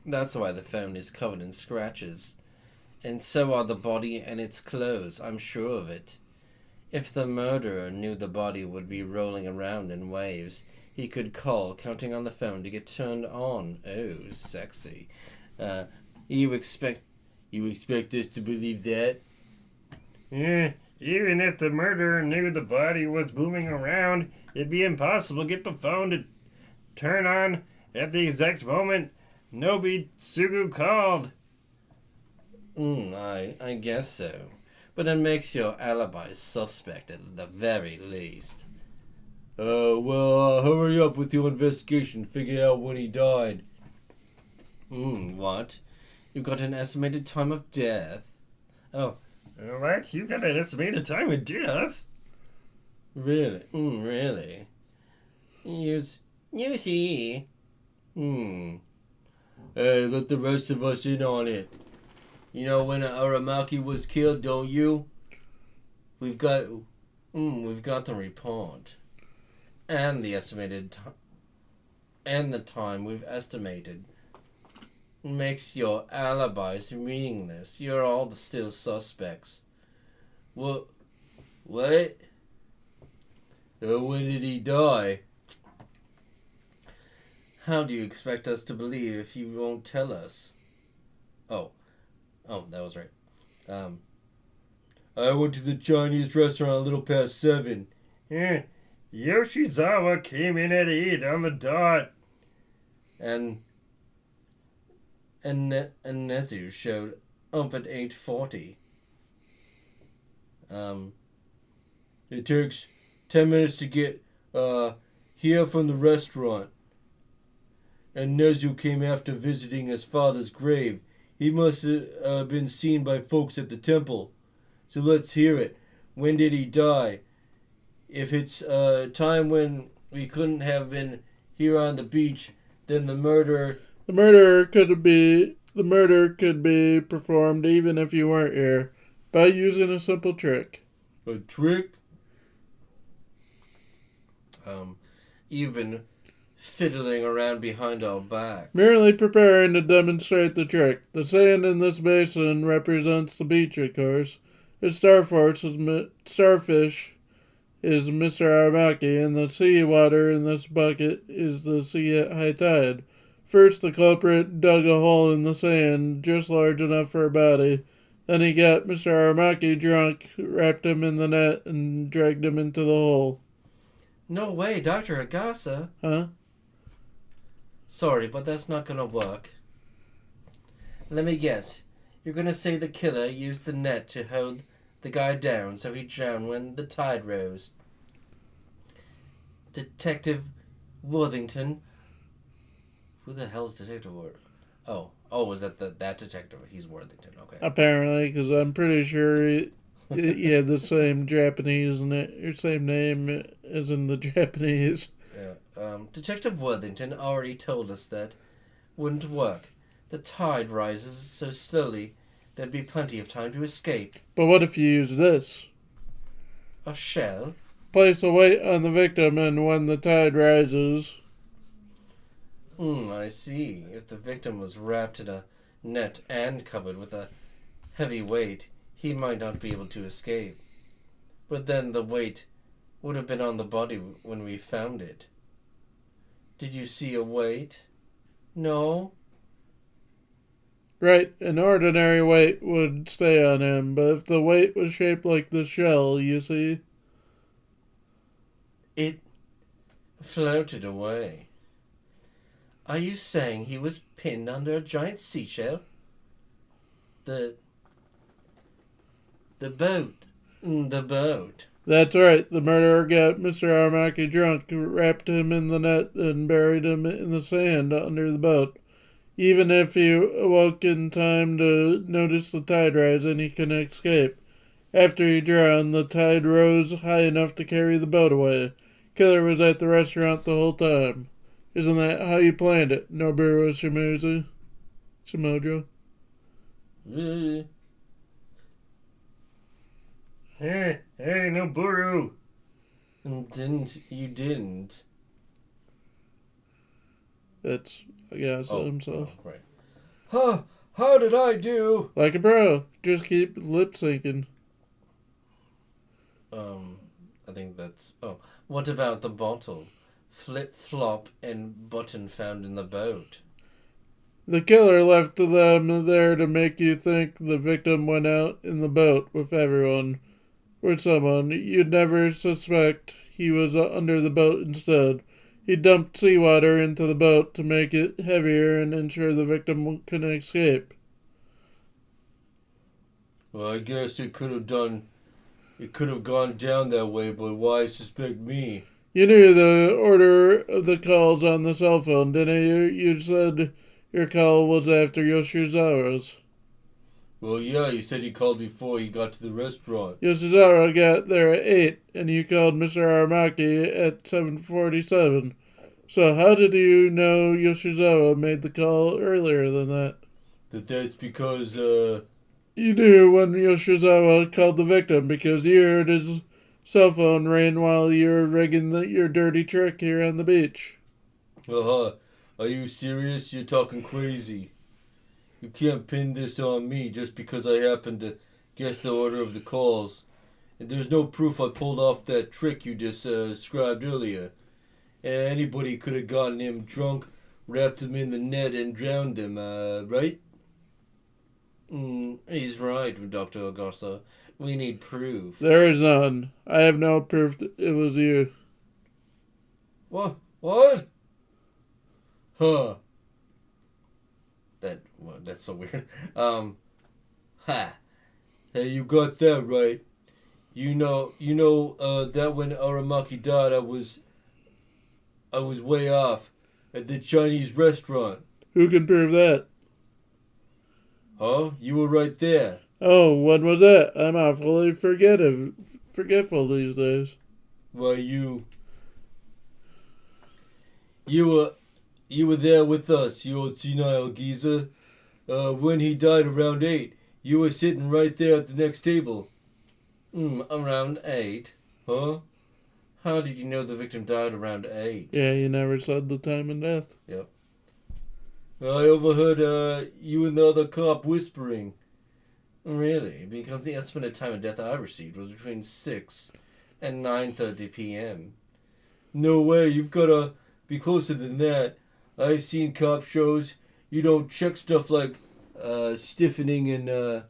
That's why the phone is covered in scratches. And so are the body and its clothes, I'm sure of it. If the murderer knew the body would be rolling around in waves, he could call, counting on the phone to get turned on. Oh, sexy. You expect us to believe that? Yeah, even if the murderer knew the body was moving around, it'd be impossible to get the phone to turn on at the exact moment Nobitsugu called. I guess so. But it makes your alibi suspect at the very least. Hurry up with your investigation. Figure out when he died. What? You've got an estimated time of death? Oh, what? You got an estimated time of death? Really? Really? You see? Hey, let the rest of us in on it. You know when Aramaki was killed, don't you? We've got the report. And the estimated and the time we've estimated. Makes your alibis meaningless. You're all still suspects. What? When did he die? How do you expect us to believe if you won't tell us? Oh, that was right. I went to the Chinese restaurant a little past 7. Yeah, Yoshizawa came in at 8 on the dot. And Nezu showed up at 8:40. It takes 10 minutes to get here from the restaurant. And Nezu came after visiting his father's grave. He must have been seen by folks at the temple. So let's hear it. When did he die? If it's time when we couldn't have been here on the beach, then the murder could be performed even if you weren't here by using a simple trick. A trick? You've been fiddling around behind our backs. Merely preparing to demonstrate the trick. The sand in this basin represents the beach, of course. Its starfish is Mr. Aramaki, and the sea water in this bucket is the sea at high tide. First, the culprit dug a hole in the sand just large enough for a body. Then he got Mr. Aramaki drunk, wrapped him in the net, and dragged him into the hole. No way, Dr. Agasa. Huh? Sorry, but that's not gonna work. Let me guess. You're gonna say the killer used the net to hold the guy down so he drowned when the tide rose. Detective Worthington. Who the hell's Detective Worthington? Oh, is that that detective? He's Worthington, okay. Apparently, because I'm pretty sure he had the same Japanese same name as in the Japanese. Yeah. Detective Worthington already told us that wouldn't work. The tide rises so slowly there'd be plenty of time to escape. But what if you use this? A shell? Place a weight on the victim, and when the tide rises... I see. If the victim was wrapped in a net and covered with a heavy weight, he might not be able to escape. But then the weight would have been on the body when we found it. Did you see a weight? No? Right, an ordinary weight would stay on him, but if the weight was shaped like the shell, you see... It floated away. Are you saying he was pinned under a giant seashell? The boat. The boat. That's right, the murderer got Mr. Aramaki drunk, wrapped him in the net, and buried him in the sand under the boat. Even if he awoke in time to notice the tide rising, he couldn't escape. After he drowned, the tide rose high enough to carry the boat away. Killer was at the restaurant the whole time. Isn't that how you planned it, Noboru Shimojo? Hey, Noboru. You didn't. That's, I guess, himself. Oh, right. Huh? How did I do? Like a pro. Just keep lip syncing. I think that's... Oh, what about the bottle? Flip-flop and button found in the boat. The killer left them there to make you think the victim went out in the boat with everyone. With someone. You'd never suspect he was under the boat instead. He dumped seawater into the boat to make it heavier and ensure the victim couldn't escape. Well, I guess it could have gone down that way, but why suspect me? You knew the order of the calls on the cell phone, didn't you? You said your call was after Yoshizawa's. Well, yeah, you said he called before he got to the restaurant. Yoshizawa got there at 8, and you called Mr. Aramaki at 7:47. So how did you know Yoshizawa made the call earlier than that? That's because, You knew when Yoshizawa called the victim because you heard his cell phone ring while you were rigging your dirty trick here on the beach. are you serious? You're talking crazy. You can't pin this on me just because I happen to guess the order of the calls. And there's no proof I pulled off that trick you just described earlier. And anybody could have gotten him drunk, wrapped him in the net, and drowned him, right? He's right, Dr. Agasa. We need proof. There is none. I have no proof that it was you. What? Huh. That's so weird. Hey, you got that right. You know, that when Aramaki died, I was way off at the Chinese restaurant. Who can prove that? Huh? You were right there. Oh, when was that? I'm awfully forgetful these days. Why, you were there with us, you old senile geezer. When he died around 8, you were sitting right there at the next table. Around 8? Huh? How did you know the victim died around 8? Yeah, you never said the time and death. Yep. I overheard you and the other cop whispering. Really? Because the estimated time of death I received was between 6 and 9:30 p.m. No way, you've gotta be closer than that. I've seen cop shows. You don't check stuff like stiffening and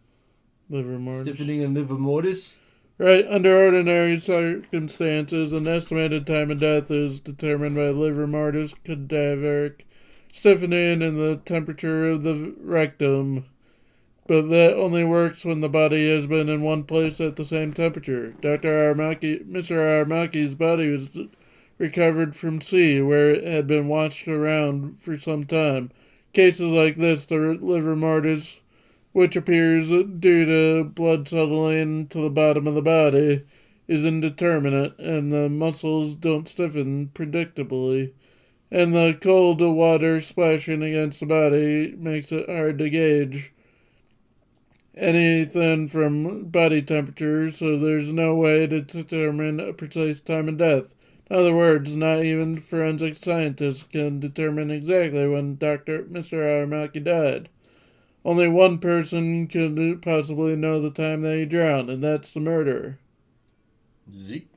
Liver mortis. liver mortis. Right, under ordinary circumstances, an estimated time of death is determined by liver mortis, cadaveric stiffening, and the temperature of the rectum. But that only works when the body has been in one place at the same temperature. Mr. Aramaki's body was recovered from sea, where it had been washed around for some time. Cases like this, the liver mortis, which appears due to blood settling to the bottom of the body, is indeterminate, and the muscles don't stiffen predictably. And the cold water splashing against the body makes it hard to gauge anything from body temperature, so there's no way to determine a precise time of death. In other words, not even forensic scientists can determine exactly when Mr. Aramaki died. Only one person could possibly know the time that he drowned, and that's the murderer. Zeke.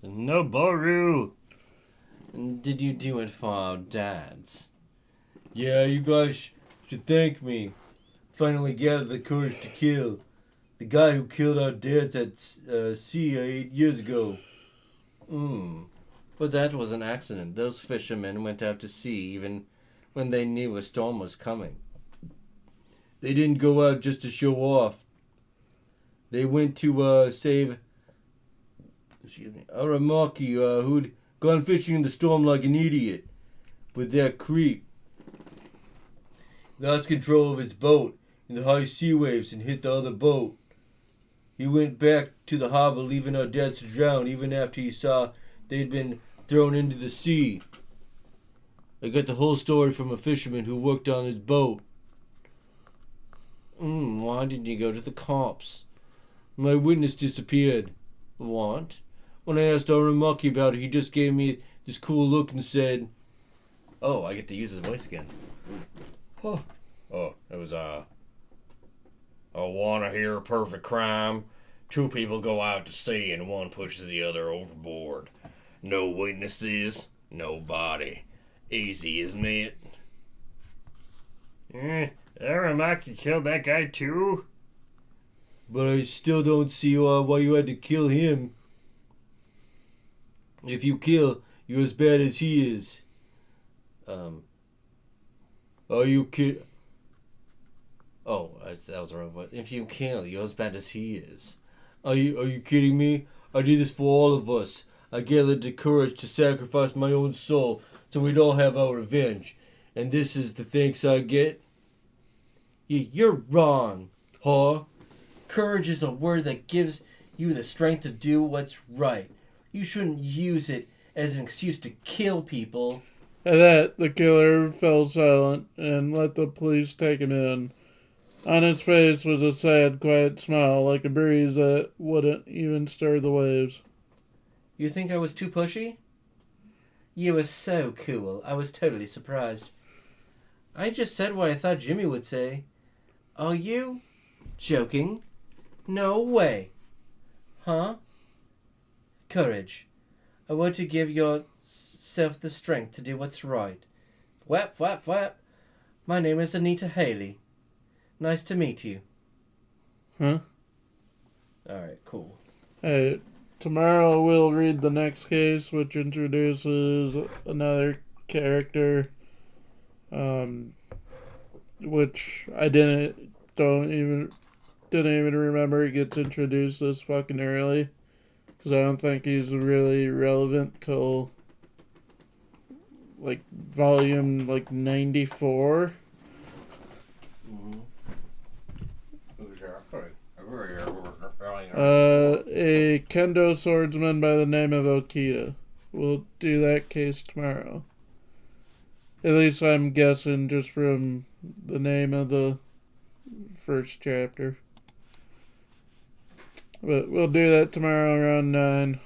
No Boru. Did you do it for our dads? Yeah, you guys should thank me. Finally gathered the courage to kill the guy who killed our dads at sea 8 years ago. But that was an accident. Those fishermen went out to sea even when they knew a storm was coming. They didn't go out just to show off. They went to save Aramaki, who'd gone fishing in the storm like an idiot with that creep. Lost control of his boat in the high sea waves and hit the other boat. He went back to the harbor, leaving our dads to drown even after he saw they'd been thrown into the sea. I got the whole story from a fisherman who worked on his boat. Why didn't you go to the cops? My witness disappeared. What? When I asked Aramaki about it, he just gave me this cool look and said, Oh, I get to use his voice again. Oh, it was a wanna hear a perfect crime. 2 people go out to sea and one pushes the other overboard. No witnesses, no body. Easy, isn't it? Aramaki killed that guy too? but I still don't see why you had to kill him. If you kill, you're as bad as he is. Are you kid? Oh, that was wrong. But if you kill, you're as bad as he is. Are you kidding me? I did this for all of us. I gathered the courage to sacrifice my own soul so we'd all have our revenge. And this is the thanks I get? You're wrong. Huh? Courage is a word that gives you the strength to do what's right. You shouldn't use it as an excuse to kill people. At that, the killer fell silent and let the police take him in. On his face was a sad, quiet smile, like a breeze that wouldn't even stir the waves. You think I was too pushy? You were so cool. I was totally surprised. I just said what I thought Jimmy would say. Are you joking? No way. Huh? Courage. I want to give yourself the strength to do what's right. Whap, whap, whap. My name is Anita Haley. Nice to meet you. Huh? Alright, cool. Hey, tomorrow we'll read the next case, which introduces another character, which I didn't even remember he gets introduced this fucking early, because I don't think he's really relevant till like volume 94. A kendo swordsman by the name of Okita. We'll do that case tomorrow. At least I'm guessing just from the name of the first chapter. But we'll do that tomorrow around 9.